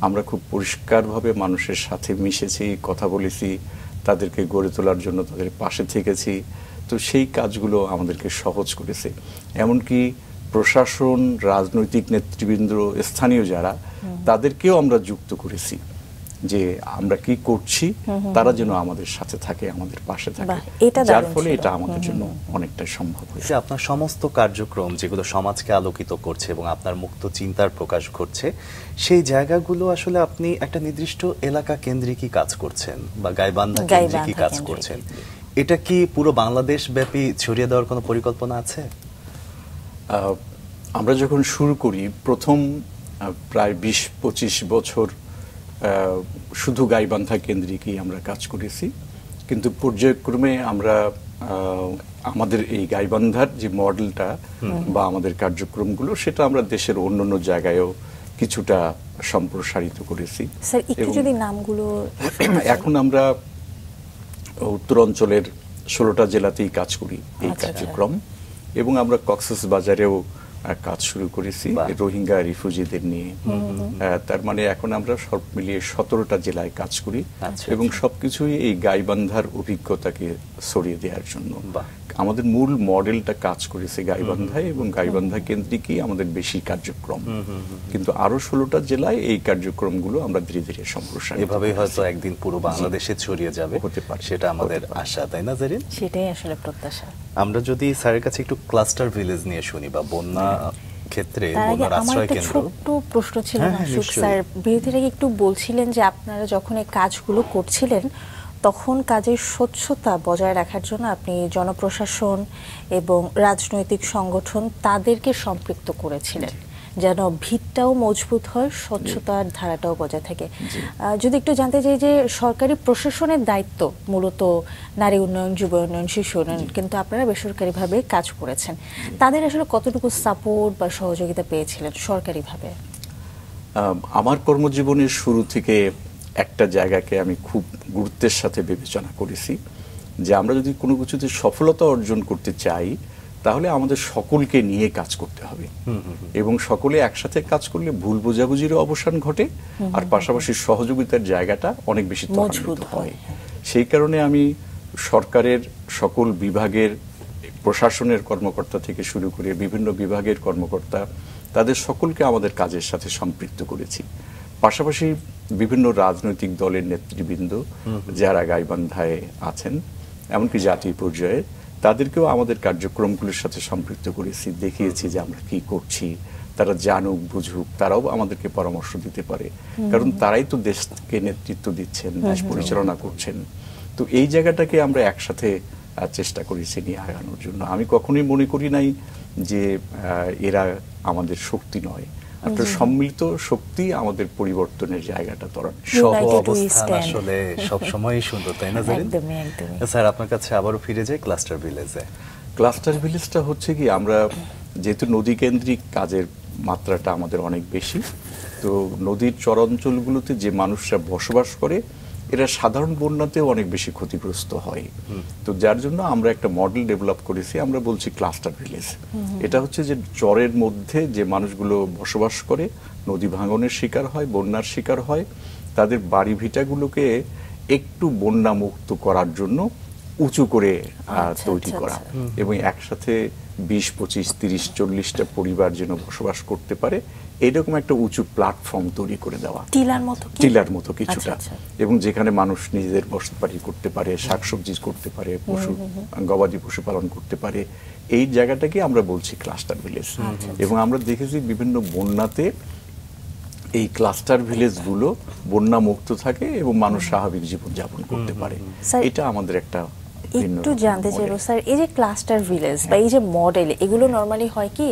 আমরা খুব পরিষ্কারভাবে মানুষের সাথে মিশেছি, কথা বলেছি, তাদেরকে গড়ে তোলার জন্য তাদের পাশে থেকেছি, তো সেই কাজগুলো আমাদেরকে সহজ করেছে। এমনকি প্রশাসন, রাজনৈতিক নেতৃবৃন্দ, স্থানীয় যারা, তাদেরকেও আমরা যুক্ত করেছি যে আমরা কি করছি, তারা যেন আমাদের সাথে থাকে, আমাদের পাশে থাকে, যার ফলে এটা আমাদের জন্য অনেকটাই সম্ভব হয়েছে। আপনার সমস্ত কার্যক্রম যেগুলো সমাজকে আলোকিত করছে এবং আপনার মুক্ত চিন্তার প্রকাশ ঘটছে, সেই জায়গাগুলো আসলে আপনি একটা নির্দিষ্ট এলাকা কেন্দ্রিকই কাজ করছেন বা গাইবান্ধা কেন্দ্রিকই কাজ করছেন, এটা কি পুরো বাংলাদেশ ব্যাপী ছড়িয়ে দেওয়ার কোনো পরিকল্পনা আছে? আমরা যখন শুরু করি প্রথম প্রায় 20-25 বছর শুধু গাইবান্ধা কেন্দ্রিকই আমরা কাজ করেছি, কিন্তু পর্যায়ক্রমে আমরা আমাদের এই গাইবান্ধার যে মডেলটা বা আমাদের কার্যক্রমগুলো সেটা আমরা দেশের অন্যান্য জায়গায়ও কিছুটা সম্প্রসারিত করেছি। স্যার একটু যদি নামগুলো, এখন আমরা উত্তরাঞ্চলের 16টা জেলাতেই কাজ করি এই কার্যক্রম, এবং আমরা কক্সবাজারেও কাজ শুরু করেছি রোহিঙ্গা রিফিউজিদের নিয়ে। তার মানে এখন আমরা সব মিলিয়ে 17টা জেলায় কাজ করি, এবং সবকিছুই এই গাইবান্ধার অভিজ্ঞতাকে ছড়িয়ে দেওয়ার জন্য। আমাদের মূল মডেলটা কাজ করেছে গাইবান্ধায়, এবং গাইবান্ধা কেন্দ্রিকই আমাদের বেশি কার্যক্রম, কিন্তু আরো 16টা জেলায় এই কার্যক্রমগুলো আমরা ধীরে ধীরে সম্প্রসারিত, এভাবেই হয়তো একদিন পুরো বাংলাদেশে ছড়িয়ে যাবে, হতে পারে, সেটা আমাদের আশা, তাই না জারিন? সেটাই আসলে প্রত্যাশা। আমরা যদি স্যারের কাছে একটু ক্লাস্টার ভিলেজ নিয়ে শুনি বা বন্যা ক্ষেত্রে বন্যার আশ্রয় কেন্দ্র। আমার একটা ছোট্ট প্রশ্ন ছিল মাসুক স্যার, বিরতির আগে একটু বলছিলেন যে আপনারা যখন এই কাজগুলো করছিলেন তখন কাজের স্বচ্ছতা বজায় রাখার জন্য আপনি জনপ্রশাসন এবং রাজনৈতিক সংগঠন তাদেরকে সম্পৃক্ত করেছিলেন যেন ভিতটাও মজবুত হয়, স্বচ্ছতার ধারাটাও বজায় থাকে। যদি একটু জানতে চাই যে সরকারি প্রশাসনের দায়িত্ব মূলত নারী উন্নয়ন, যুব উন্নয়ন, শিশু উন্নয়ন, কিন্তু আপনারা বেসরকারিভাবে কাজ করেছেন, তাদের আসলে কতটুকু সাপোর্ট বা সহযোগিতা পেয়েছিলেন সরকারিভাবে? আমার কর্মজীবনের শুরু থেকে একটা জায়গাকে আমি খুব গুরুত্বের সাথে বিবেচনা করেছি যে আমরা যদি কোনো কিছুতে সফলতা অর্জন করতে চাই তাহলে আমাদের সকলকে নিয়ে কাজ করতে হবে, এবং সকলে একসাথে কাজ করলে ভুল বোঝাবুঝির অবসান ঘটে, আর পাশাপাশি সহযোগিতার জায়গাটা অনেক বেশি মজবুত হয়। সেই কারণে আমি সরকারের সকল বিভাগের প্রশাসনের কর্মকর্তা থেকে শুরু করে বিভিন্ন বিভাগের কর্মকর্তা, তাদের সকলকে আমাদের কাজের সাথে সম্পৃক্ত করেছি। পাশাপাশি বিভিন্ন রাজনৈতিক দলের নেতৃবৃন্দ যারা গাইবান্ধায় আছেন, এমনকি জাতীয় পর্যায়ে, তাদেরকেও আমাদের কার্যক্রমগুলোর সাথে সম্পৃক্ত করেছি, দেখিয়েছি যে আমরা কি করছি, তারা জানুক বুঝুক, তারাও আমাদেরকে পরামর্শ দিতে পারে, কারণ তারাই তো দেশকে নেতৃত্ব দিচ্ছেন, দেশ পরিচালনা করছেন। তো এই জায়গাটাকে আমরা একসাথে চেষ্টা করেছি নিয়ে আগানোর জন্য। আমি কখনোই মনে করি নাই যে এরা আমাদের শক্তি নয়, একটা সম্মিলিত শক্তি আমাদের পরিবর্তনের জায়গাটা ত্বরান্বিত। সহ অবস্থান আসলে সব সময়ই সুন্দর, তাই না জানেন? স্যার আপনার কাছে আবারও ফিরে যাই ক্লাস্টার ভিলেজে। ক্লাস্টার ভিলেজটা হচ্ছে কি, আমরা যেহেতু নদী কেন্দ্রিক কাজের মাত্রাটা আমাদের অনেক বেশি, তো নদীর চরাঞ্চলগুলোতে যে মানুষরা বসবাস করে এরা সাধারণ বন্যাতেও অনেক বেশি ক্ষতিগ্রস্ত হয়। তো যার জন্য আমরা একটা মডেল ডেভেলপ করেছি, আমরা বলছি ক্লাস্টার ভিলেজ। এটা হচ্ছে যে চরের মধ্যে যে মানুষগুলো বসবাস করে, নদী ভাঙনের শিকার হয়, বন্যার শিকার হয়, তাদের বাড়ি ভিটাগুলোকে একটু বন্যা মুক্ত করার জন্য উঁচু করে তৈরি করা, এবং একসাথে 20, 25, 30, 40টা পরিবার যেন বসবাস করতে পারে এইরকম একটা উঁচু প্ল্যাটফর্ম তৈরি করে দেওয়া, টিলার মতো কিছুটা, এবং যেখানে মানুষ নিজেদের বসতবাড়ি করতে পারে, শাকসবজি করতে পারে, গবাদি পশু পালন করতে পারে। এই জায়গাটাকে আমরা বলছি ক্লাস্টার ভিলেজ। এবং আমরা দেখেছি বিভিন্ন বন্যাতে এই ক্লাস্টার ভিলেজগুলো বন্যা মুক্ত থাকে এবং মানুষ স্বাভাবিক জীবনযাপন করতে পারে। এটা আমাদের একটা একটু জানতে চাইবো স্যার, এই যে ক্লাস্টার ভিলেজ বা এই যে মডেল, এগুলো নরমালি হয় কি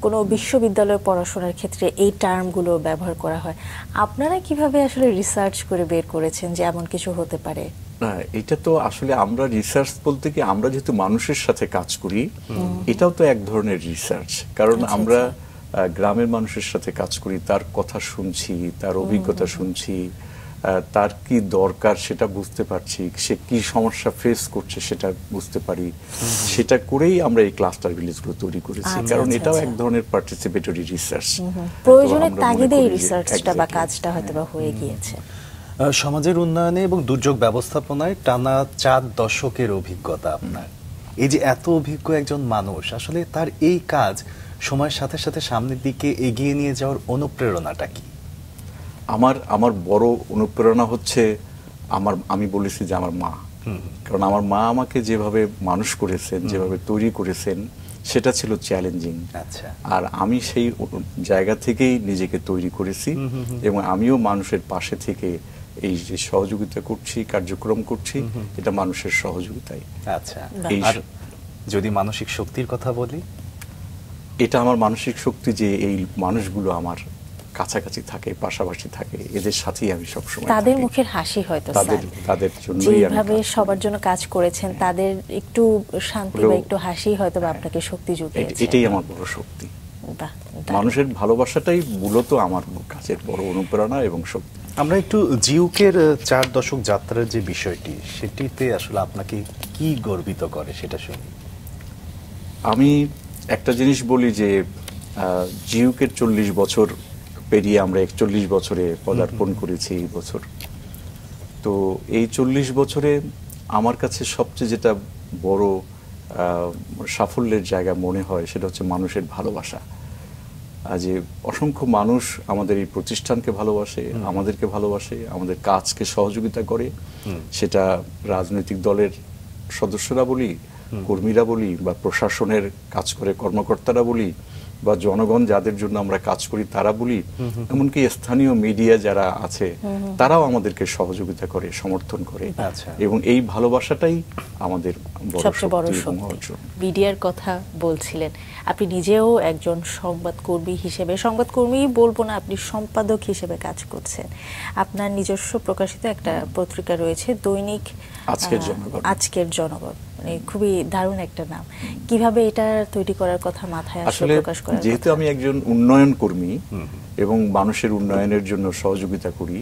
কোনো বিশ্ববিদ্যালয়ে পড়াশোনার ক্ষেত্রে এই টার্মগুলো ব্যবহার করা হয়, আপনারা কিভাবে আসলে রিসার্চ করে বের করেছেন যে এমন কিছু হতে পারে? এটা তো আসলে আমরা রিসার্চ বলতে কি, আমরা যেহেতু মানুষের সাথে কাজ করি, এটাও তো এক ধরনের রিসার্চ, কারণ আমরা গ্রামের মানুষের সাথে কাজ করি, তার কথা শুনছি, তার অভিজ্ঞতা শুনছি, তার কি দরকার সেটা বুঝতে পারছি, সে কি সমস্যা ফেস করছে সেটা বুঝতে পারি, সেটা করেই আমরা এই ক্লাস্টার ভিলেজগুলো তৈরি করেছি। কারণ এটাও এক ধরনের পার্টিসিপেটরি রিসার্চ, প্রয়োজনের তাগিদে এই রিসার্চটা বা কাজটা হয়তো বা হয়ে গিয়েছে। সমাজের উন্নয়নে এবং দুর্যোগ ব্যবস্থাপনায় টানা 4 দশকের অভিজ্ঞতা আপনার, এই যে এত অভিজ্ঞ একজন মানুষ, আসলে তার এই কাজ সময়ের সাথে সাথে সামনের দিকে এগিয়ে নিয়ে যাওয়ার অনুপ্রেরণাটা কি? আমার বড় অনুপ্রেরণা হচ্ছে আমি বলেছি যে আমার মা। কারণ আমার মা আমাকে যেভাবে মানুষ করেছেন, যেভাবে তৈরি করেছেন, সেটা ছিল চ্যালেঞ্জিং। আচ্ছা। আর আমি সেই জায়গা থেকেই নিজেকে তৈরি করেছি, এবং আমিও মানুষের পাশে থেকে এই যে সহযোগিতা করছি, কার্যক্রম করছি, এটা মানুষের সহযোগিতায়। আচ্ছা। এই আর যদি মানসিক শক্তির কথা বলি, এটা আমার মানসিক শক্তি যে এই মানুষগুলো আমার কাছাকাছি থাকে, পাশাপাশি থাকে, এদের সাথেই আমি সবসময় তাদের থাকি। মুখের হাসি হয়তো তাদের জন্যই আমি যেভাবে কাজ করি। সবার জন্য কাজ করেছেন, তাদের একটু শান্তি বা একটু হাসি হয়তো বা আপনাকে শক্তি জুগিয়েছে। এটাই আমার বড় শক্তি। বাহ, মানুষের ভালোবাসাটাই মূলত আমার কাজের বড় অনুপ্রেরণা এবং শক্তি। আমরা একটু জিউকের 4 দশক যাত্রার যে বিষয়টি, সেটিতে আসলে আপনাকে কি গর্বিত করে সেটা শুনি। আমি একটা জিনিস বলি যে জিউকের 40 বছর পেরিয়ে আমরা 41 বছরে পদার্পণ করেছি এই বছর। তো এই 40 বছরে আমার কাছে সবচেয়ে যেটা বড় সাফল্যের জায়গা মনে হয়, সেটা হচ্ছে মানুষের ভালোবাসা। যে অসংখ্য মানুষ আমাদের এই প্রতিষ্ঠানকে ভালোবাসে, আমাদেরকে ভালোবাসে, আমাদের কাজকে সহযোগিতা করে। সেটা রাজনৈতিক দলের সদস্যরা বলি, কর্মীরা বলি, বা প্রশাসনের কাজ করে কর্মকর্তারা বলি, বা জনগণ যাদের জন্য আমরা কাজ করি তারা বলি, এমনকি স্থানীয় মিডিয়া যারা আছে তারাও আমাদেরকে সহযোগিতা করে, সমর্থন করে। আচ্ছা। এবং এই ভালোবাসাটাই আমাদের সবচেয়ে বড় শক্তি এবং শক্তি। অর্জন। মিডিয়ার কথা বলছিলেন, আপনি নিজেও একজন সংবাদকর্মী হিসেবে, সংবাদকর্মী বলবো না, আপনি সম্পাদক হিসেবে কাজ করছেন। আপনার নিজস্ব প্রকাশিত একটা পত্রিকা রয়েছে, দৈনিক আজকের জনগণ। মানে খুবই দারুণ একটা নাম। কিভাবে এটা তৈরি করার কথা মাথায় আসলে প্রকাশ করার? যেহেতু আমি একজন উন্নয়ন কর্মী এবং মানুষের উন্নয়নের জন্য সহযোগিতা করি,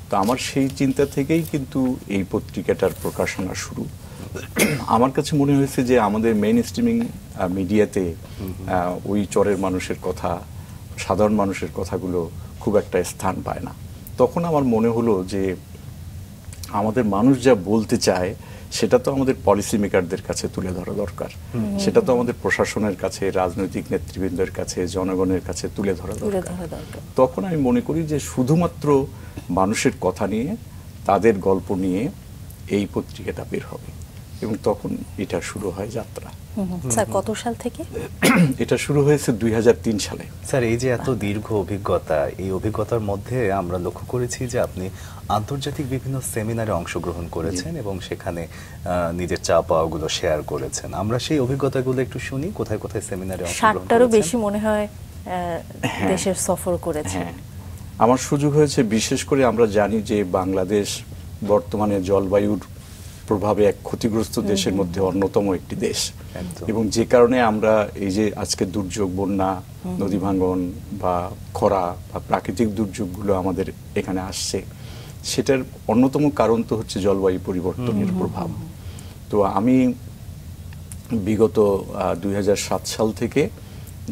তো আমার সেই চিন্তা থেকেই কিন্তু এই পত্রিকাটার প্রকাশনা শুরু। আমার কাছে মনে হয়েছে যে আমাদের মেইন স্ট্রিমিং মিডিয়াতে ওই চরের মানুষের কথা, সাধারণ মানুষের কথাগুলো খুব একটা স্থান পায় না। তখন আমার মনে হলো যে আমাদের মানুষ যা বলতে চায় সেটা তো আমাদের পলিসি মেকারদের কাছে তুলে ধরা দরকার, সেটা তো আমাদের প্রশাসনের কাছে, রাজনৈতিক নেতৃবৃন্দের কাছে, জনগণের কাছে তুলে ধরা দরকার। তখন আমি মনে করি যে শুধুমাত্র মানুষের কথা নিয়ে, তাদের গল্প নিয়ে এই পত্রিকাটা বের হবে, এবং তখন এটা শুরু হয় যাত্রা। স্যার কত সাল থেকে? এটা শুরু হয়েছে 2003 সালে। স্যার, এই যে এত দীর্ঘ অভিজ্ঞতা, এই অভিজ্ঞতার মধ্যে আমরা লক্ষ্য করেছি যে আপনি আন্তর্জাতিক বিভিন্ন সেমিনারে অংশগ্রহণ করেছেন এবং সেখানে নিজের চা পাওয়াগুলো শেয়ার করেছেন। আমরা সেই অভিজ্ঞতাগুলো একটু শুনি। কোথায় কোথায় সেমিনারে অংশগ্রহণ করেছেন? 60টারও বেশি মনে হয় দেশের সফর করেছেন। আমার সুযোগ হয়েছে, বিশেষ করে আমরা জানি যে বাংলাদেশ বর্তমানে জলবায়ুর প্রভাবে এক ক্ষতিগ্রস্ত দেশের মধ্যে অন্যতম একটি দেশ, এবং যে কারণে আমরা এই যে আজকে দুর্যোগ, বন্যা, নদী ভাঙ্গন বা খরা বা প্রাকৃতিক দুর্যোগগুলো আমাদের এখানে আসছে, সেটার অন্যতম কারণ তো হচ্ছে জলবায়ু পরিবর্তনের প্রভাব। তো আমি বিগত 2007 সাল থেকে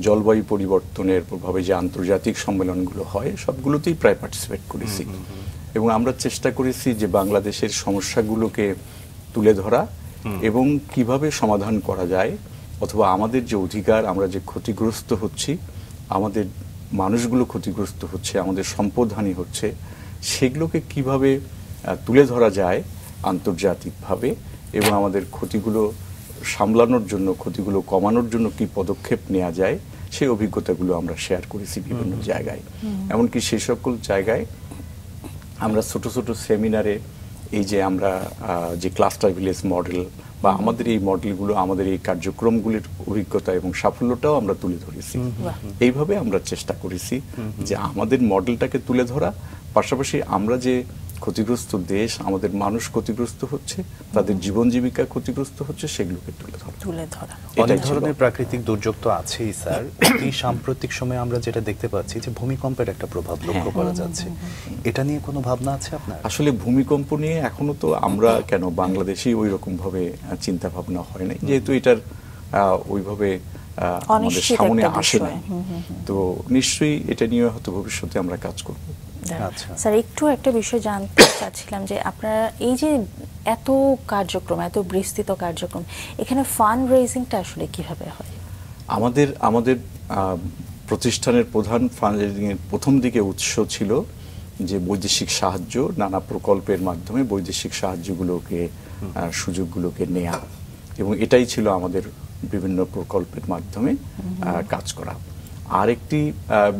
জলবায়ু পরিবর্তনের প্রভাবে যে আন্তর্জাতিক সম্মেলনগুলো হয় সবগুলোতেই প্রায় পার্টিসিপেট করেছি, এবং আমরা চেষ্টা করেছি যে বাংলাদেশের সমস্যাগুলোকে তুলে ধরা এবং কিভাবে সমাধান করা যায়, অথবা আমাদের যে অধিকার, আমরা যে ক্ষতিগ্রস্ত হচ্ছি, আমাদের মানুষগুলো ক্ষতিগ্রস্ত হচ্ছে, আমাদের সম্পদহানি হচ্ছে, সেগুলোকে কিভাবে তুলে ধরা যায় আন্তর্জাতিকভাবে, এবং আমাদের ক্ষতিগুলো সামলানোর জন্য, ক্ষতিগুলো কমানোর জন্য কি পদক্ষেপ নেওয়া যায়, সেই অভিজ্ঞতাগুলো আমরা শেয়ার করেছি বিভিন্ন জায়গায়। এমনকি সেই সকল জায়গায় আমরা ছোট ছোট সেমিনারে এই যে আমরা যে ক্লাস্টার ভিলেজ মডেল বা আমাদের এই মডেলগুলো, আমাদের এই কার্যক্রমগুলির অভিজ্ঞতা এবং সাফল্যটাও আমরা তুলে ধরেছি। এইভাবে আমরা চেষ্টা করেছি যে আমাদের মডেলটাকে তুলে ধরা, পাশাপাশি আমরা যে ক্ষতিগ্রস্ত দেশ, আমাদের মানুষ ক্ষতিগ্রস্ত হচ্ছে, তাদের জীবন জীবিকা ক্ষতিগ্রস্ত হচ্ছে, সেগুলোকে তুলে ধরা। অনেক ধরনের প্রাকৃতিক দুর্যোগ তো আছেই স্যার। অতি সাম্প্রতিক সময়ে আমরা যেটা দেখতে পাচ্ছি যে ভূমিকম্পের একটা প্রভাব লক্ষ্য করা যাচ্ছে, এটা নিয়ে কোনো ভাবনা আছে আপনার? আসলে ভূমিকম্প নিয়ে এখনো তো আমরা বাংলাদেশি ওই রকম ভাবে চিন্তা ভাবনা হয় নাই, যেহেতু এটার ওইভাবে আমাদের সামনে আসে নাই। তো নিশ্চয়ই এটা নিয়ে হয়তো ভবিষ্যতে আমরা কাজ করব। স্যার, একটু একটা বিষয় জানতে চাচ্ছিলাম যে আপনারা এই যে এত কার্যক্রম, এত বিস্তৃত কার্যক্রম, এখানে ফান্ড রেজিংটা আসলে কিভাবে হয়? আমাদের প্রতিষ্ঠানের প্রধান ফান্ড রেজিং এর প্রথম দিকে উৎস ছিল যে বৈদেশিক সাহায্য, নানা প্রকল্পের মাধ্যমে বৈদেশিক সাহায্যগুলোকে সুযোগগুলোকে নেয়া, এবং এটাই ছিল আমাদের বিভিন্ন প্রকল্পের মাধ্যমে কাজ করা। আরেকটি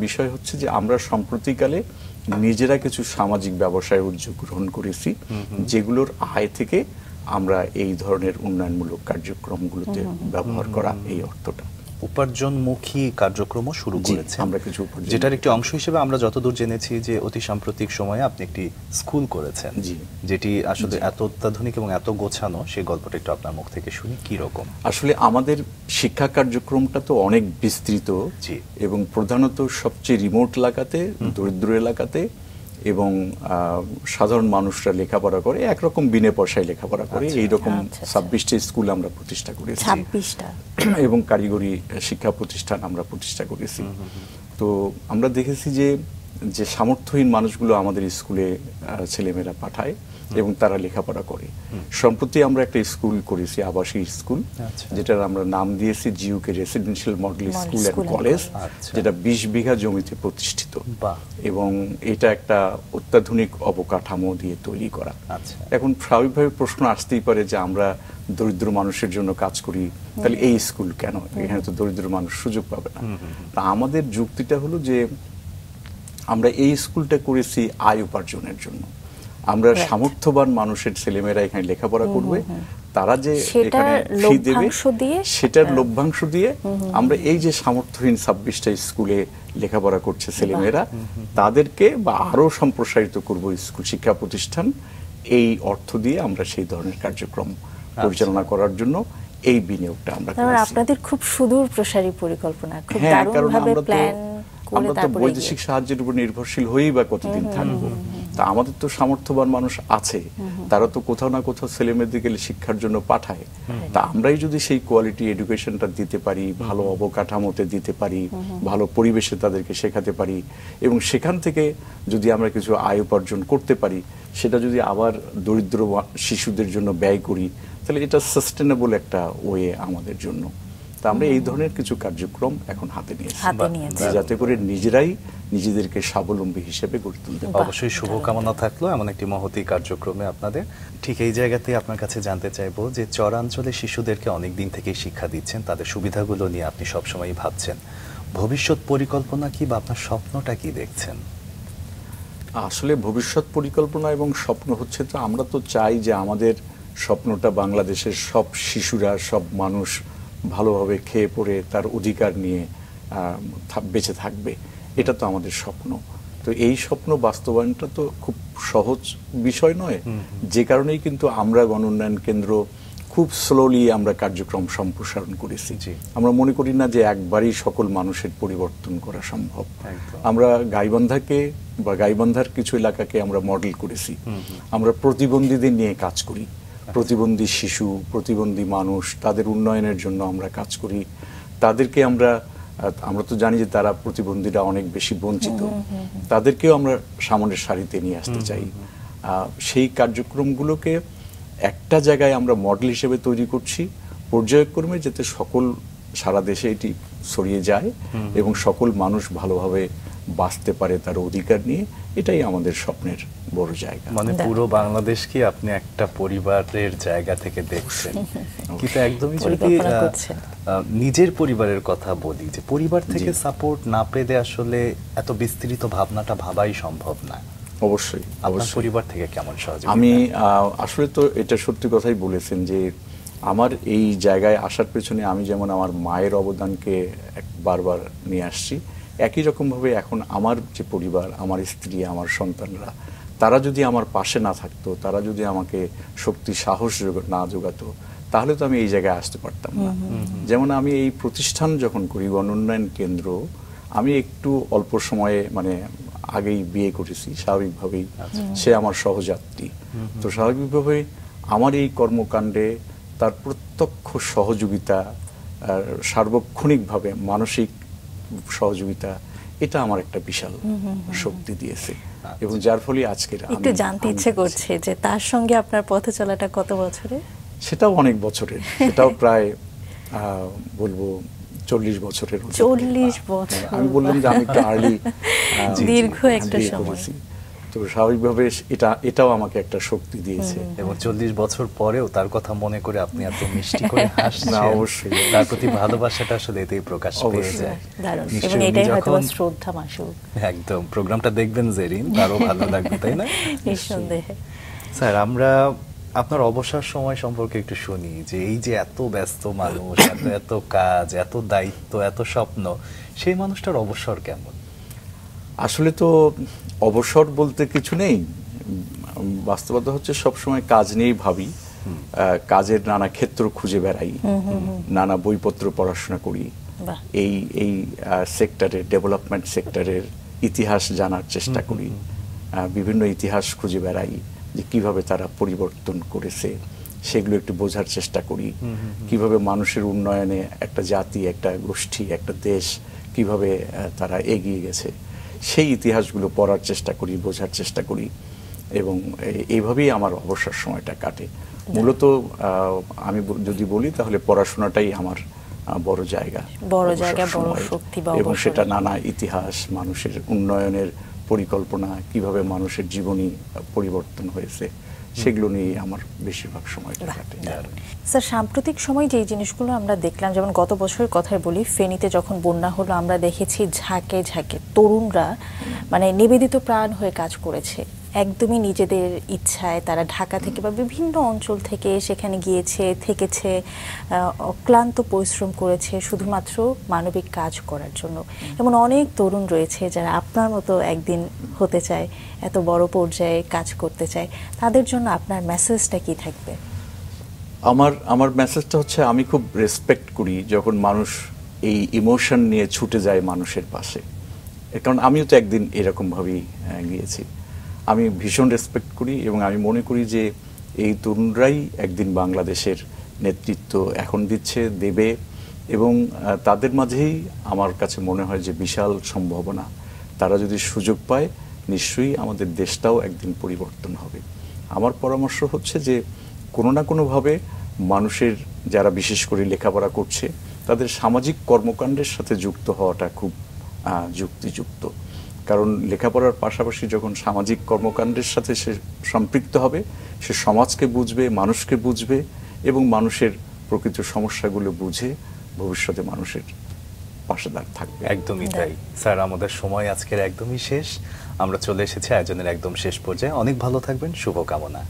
বিষয় হচ্ছে যে আমরা সম্প্রতিকালে নিজেরা কিছু সামাজিক ব্যবসায় উদ্যোগ গ্রহণ করেছি, যেগুলোর আয় থেকে আমরা এই ধরনের উন্নয়নমূলক কার্যক্রমগুলোতে ব্যবহার করা এই অর্থটা। উপার্জনমুখী কার্যক্রমও শুরু করেছে আমরা কিছু যেটার একটি অংশ হিসেবে আমরা যতদূর জেনেছি যে অতি সাম্প্রতিক সময়ে আপনি একটি স্কুল করেছেন, যেটি আসলে এত অত্যাধুনিক এবং এত গোছানো, সেই গল্পটা একটু আপনার মুখ থেকে শুনি কি রকম। আসলে আমাদের শিক্ষা কার্যক্রমটা তো অনেক বিস্তৃত এবং প্রধানত সবচেয়ে রিমোট এলাকাতে, দরিদ্র এলাকাতে এবং সাধারণ মানুষরা লেখাপড়া করে, একরকম বিনা পয়সায় লেখাপড়া করে, এইরকম 26টা স্কুল আমরা প্রতিষ্ঠা করেছি, 26টা, এবং কারিগরি শিক্ষা প্রতিষ্ঠান আমরা প্রতিষ্ঠা করেছি। তো আমরা দেখেছি যে সামর্থ্যহীন মানুষগুলো আমাদের স্কুলে ছেলেমেয়েরা পাঠায় এবং তারা লেখাপড়া করে। সম্প্রতি আমরা একটা স্কুল করেছি, আবাসিক স্কুল, যেটার আমরা নাম দিয়েছি জিউকে residential model school and college, যেটা 20 বিঘা জমিতে প্রতিষ্ঠিত, এবং এটা একটা অত্যাধুনিক অবকাঠামো দিয়ে তৈরি করা। এখন স্বাভাবিকভাবে প্রশ্ন আসতেই পারে যে আমরা দরিদ্র মানুষের জন্য কাজ করি, তাহলে এই স্কুল কেন? এখানে তো দরিদ্র মানুষ সুযোগ পাবে না। তা আমাদের যুক্তিটা হলো যে আমরা এই স্কুলটা করেছি আয় উপার্জনের জন্য। আমরা সামর্থ্যবান মানুষের ছেলেমেয়েরা এখানে লেখাপড়া করবে, তারা যে এখানে ফি দেবে সেটার লভ্যাংশ দিয়ে আমরা এই যে সামর্থ্যহীন 26টা স্কুলে লেখাপড়া করছে ছেলেমেয়েরা, তাদেরকে বা আরো সম্প্রসারিত করব স্কুল শিক্ষা প্রতিষ্ঠান, এই অর্থ দিয়ে আমরা সেই ধরনের কার্যক্রম পরিচালনা করার জন্য এই বিনিয়োগটা আমরা করেছি। আপনাদের খুব সুদূর প্রসারী পরিকল্পনা, খুব দারুণভাবে প্ল্যান করে। আমরা তো বৈদেশিক সাহায্যের উপর নির্ভরশীল হয়েই বা কতদিন থাকবো? তা আমাদের তো সামর্থ্যবান মানুষ আছে, তারা তো কোথাও না কোথাও ছেলেমেয়েদেরকে শিক্ষার জন্য পাঠায়। তা আমরাই যদি সেই কোয়ালিটি এডুকেশনটা দিতে পারি, ভালো অবকাঠামোতে দিতে পারি, ভালো পরিবেশে তাদেরকে শেখাতে পারি, এবং সেখান থেকে যদি আমরা কিছু আয় উপার্জন করতে পারি, সেটা যদি আবার দরিদ্র শিশুদের জন্য ব্যয় করি, তাহলে এটা সাস্টেনেবল একটা ওয়ে আমাদের জন্য। তা আমরা এই ধরনের কিছু কার্যক্রম এখন হাতে নিয়েছি, যাতে করে নিজেরাই নিজেদেরকে স্বাবলম্বী হিসেবে গড়ে তুলতে পারি। অবশ্যই শুভকামনা থাকলো এমন একটি মহতী কার্যক্রমে আপনাদের। ঠিক এই জায়গাতে আপনার কাছে জানতে চাইবো যে চরাঞ্চলে শিশুদেরকে অনেক দিন থেকেই শিক্ষা দিচ্ছেন, তাদের সুবিধাগুলো নিয়ে আপনি সবসময় ভাবছেন, ভবিষ্যৎ পরিকল্পনা কি বা আপনার স্বপ্নটা কি দেখছেন? আসলে ভবিষ্যৎ পরিকল্পনা এবং স্বপ্ন হচ্ছে, তো আমরা তো চাই যে আমাদের স্বপ্নটা বাংলাদেশের সব শিশুরা, সব মানুষ ভালোভাবে খেয়ে পড়ে তার অধিকার নিয়ে বেঁচে থাকবে, এটা তো আমাদের স্বপ্ন। তো এই স্বপ্ন বাস্তবায়নটা তো খুব সহজ বিষয় নয়, যে কারণেই কিন্তু আমরা গণ উন্নয়ন কেন্দ্র খুব স্লোলি আমরা কার্যক্রম সম্প্রসারণ করেছি। আমরা মনে করি না যে একবারই সকল মানুষের পরিবর্তন করা সম্ভব। আমরা গাইবান্ধাকে বা গাইবান্ধার কিছু এলাকাকে আমরা মডেল করেছি। আমরা প্রতিবন্ধীদের নিয়ে কাজ করি, প্রতিবন্ধী শিশু, প্রতিবন্ধী মানুষ, তাদের উন্নয়নের জন্য আমরা কাজ করি। তাদেরকে আমরা তো জানি যে তারা প্রতিবন্ধীরা অনেক বেশি বঞ্চিত, তাদেরকেও আমরা সামনের সারিতে নিয়ে আসতে চাই। সেই কার্যক্রমগুলোকে একটা জায়গায় আমরা মডেল হিসেবে তৈরি করছি, পর্যায়ক্রমে যাতে সারা দেশে এটি ছড়িয়ে যায় এবং সকল মানুষ ভালোভাবে বাঁচতে পারে তার অধিকার নিয়ে। এটাই আমাদের স্বপ্নের বড় জায়গা। মানে পুরো বাংলাদেশকে আপনি একটা পরিবারের জায়গা থেকে দেখছেন, কিন্তু একদমই যদি নিজের পরিবারের কথা বলি, যে পরিবার থেকে সাপোর্ট না পেলে আসলে এত বিস্তৃত ভাবনাটা ভাবাই সম্ভব না। অবশ্যই আপনার পরিবার থেকে কেমন সহযোগিতা? আমি আসলে তো এটা সত্যি কথাই বলেছেন যে আমার এই জায়গায় আসার পেছনে আমি যেমন আমার মায়ের অবদানকে বারবার নিয়ে আসছি, একই রকমভাবে এখন আমার যে পরিবার, আমার স্ত্রী, আমার সন্তানরা, তারা যদি আমার পাশে না থাকতো, তারা যদি আমাকে শক্তি সাহস না যোগাতো, তাহলে তো আমি এই জায়গায় আসতে পারতাম না। যেমন আমি এই প্রতিষ্ঠান যখন করি গণ উন্নয়ন কেন্দ্র, আমি একটু অল্প সময়ে মানে আগেই বিয়ে করেছি, স্বাভাবিকভাবেই সে আমার সহযাত্রী। তো স্বাভাবিকভাবে আমার এই কর্মকাণ্ডে তার প্রত্যক্ষ সহযোগিতা, সার্বক্ষণিকভাবে মানসিক সহযোগিতা, এটা আমার একটা বিশাল শক্তি দিয়েছে, এবং যার ফলে আজকের একটু জানতে ইচ্ছে করছে যে তার সঙ্গে আপনার পথ চলাটা কত বছরে? সেটাও অনেক বছরের, সেটাও প্রায় বলবো 40 বছরের। 40 বছর, আমি বললাম যে আমি একটু আর্লি, দীর্ঘ একটা সময়। তো স্বাভাবিকভাবে এটাও আমাকে একটা শক্তি দিয়েছে। এবং 40 বছর পরেও তার কথা মনে করে আপনি এত মিষ্টি করে হাসছেন। না, অবশ্যই তার প্রতি ভালোবাসাটা আসলে এতেই প্রকাশ পেয়ে যায়। দারুণ, এবং নিশ্চয়ই উনি এটাই হয়তো যখন শ্রদ্ধা মাসুক। একদম প্রোগ্রামটা দেখবেন জেরিন, তারও ভালো লাগবে, তাই না? নিঃসন্দেহে। স্যার, আমরা আপনার অবসর সময় সম্পর্কে একটু শুনি, যে এই যে এত ব্যস্ত মানুষ, এত এত কাজ, এত দায়িত্ব, এত স্বপ্ন, সেই মানুষটার অবসর কেমন? আসলে তো অবসর বলতে কিছু নেই, বাস্তবতা হচ্ছে সবসময় কাজ নিয়েই ভাবি, কাজের নানা ক্ষেত্র খুঁজে বেড়াই, নানা বইপত্র পড়াশোনা করি, এই সেক্টরের, ডেভেলপমেন্ট সেক্টরের ইতিহাস জানার চেষ্টা করি, বিভিন্ন ইতিহাস খুঁজে বেড়াই যে কিভাবে তারা পরিবর্তন করেছে, সেগুলো একটু বোঝার চেষ্টা করি, কিভাবে মানুষের উন্নয়নে একটা জাতি, একটা গোষ্ঠী, একটা দেশ কিভাবে তারা এগিয়ে গেছে, সেই ইতিহাসগুলো পড়ার চেষ্টা করি, বোঝার চেষ্টা করি, এবং এইভাবেই আমার অবসর সময়টা কাটে। মূলত আমি যদি বলি তাহলে পড়াশোনাটাই আমার বড় জায়গা, বড় শক্তি, এবং সেটা নানা ইতিহাস, মানুষের উন্নয়নের পরিকল্পনা, কিভাবে মানুষের জীবনী পরিবর্তন হয়েছে, সেগুলো নিয়ে আমার বেশিরভাগ সময়টা কাটে। স্যার, সাম্প্রতিক সময় যে জিনিসগুলো আমরা দেখলাম, যেমন গত বছরের কথাই বলি, ফেনীতে যখন বন্যা হলো, আমরা দেখেছি ঝাঁকে ঝাঁকে তরুণরা মানে নিবেদিত প্রাণ হয়ে কাজ করেছে, একদমই নিজেদের ইচ্ছায় তারা ঢাকা থেকে বা বিভিন্ন অঞ্চল থেকে সেখানে গিয়েছে, থেকেছে, অক্লান্ত পরিশ্রম করেছে শুধুমাত্র মানবিক কাজ করার জন্য। এমন অনেক তরুণ রয়েছে যারা আপনার মতো একদিন হতে চায়, এত বড় পর্যায়ে কাজ করতে চায়, তাদের জন্য আপনার মেসেজটা কি থাকবে? আমার মেসেজটা হচ্ছে, আমি খুব রেসপেক্ট করি যখন মানুষ এই ইমোশন নিয়ে ছুটে যায় মানুষের পাশে, কারণ আমিও তো একদিন এরকম ভাবেই গিয়েছি। আমি ভীষণ রেসপেক্ট করি, এবং আমি মনে করি যে এই তরুণরাই একদিন বাংলাদেশের নেতৃত্ব এখন দিচ্ছে, দেবে, এবং তাদের মাঝেই আমার কাছে মনে হয় যে বিশাল সম্ভাবনা। তারা যদি সুযোগ পায়, নিশ্চয়ই আমাদের দেশটাও একদিন পরিবর্তন হবে। আমার পরামর্শ হচ্ছে যে কোনো না কোনোভাবে মানুষের, যারা বিশেষ করে লেখাপড়া করছে, তাদের সামাজিক কর্মকাণ্ডের সাথে যুক্ত হওয়াটা খুব যুক্তিযুক্ত। কারণ লেখাপড়ার পাশাপাশি যখন সামাজিক কর্মকাণ্ডের সাথে সে সম্পৃক্ত হবে, সে সমাজকে বুঝবে, মানুষকে বুঝবে, এবং মানুষের প্রকৃত সমস্যাগুলো বুঝে ভবিষ্যতে মানুষের পাশে থাকবে। একদমই তাই। স্যার, আমাদের সময় আজকের একদমই শেষ, আমরা চলে এসেছি আয়োজনের একদম শেষ পর্যায়ে। অনেক ভালো থাকবেন, শুভকামনা।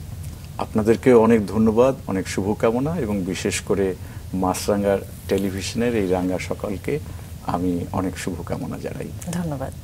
আপনাদেরকে অনেক ধন্যবাদ, অনেক শুভকামনা, এবং বিশেষ করে মাছরাঙ্গা টেলিভিশনের এই রাঙ্গা সকালকে আমি অনেক শুভকামনা জানাই। ধন্যবাদ।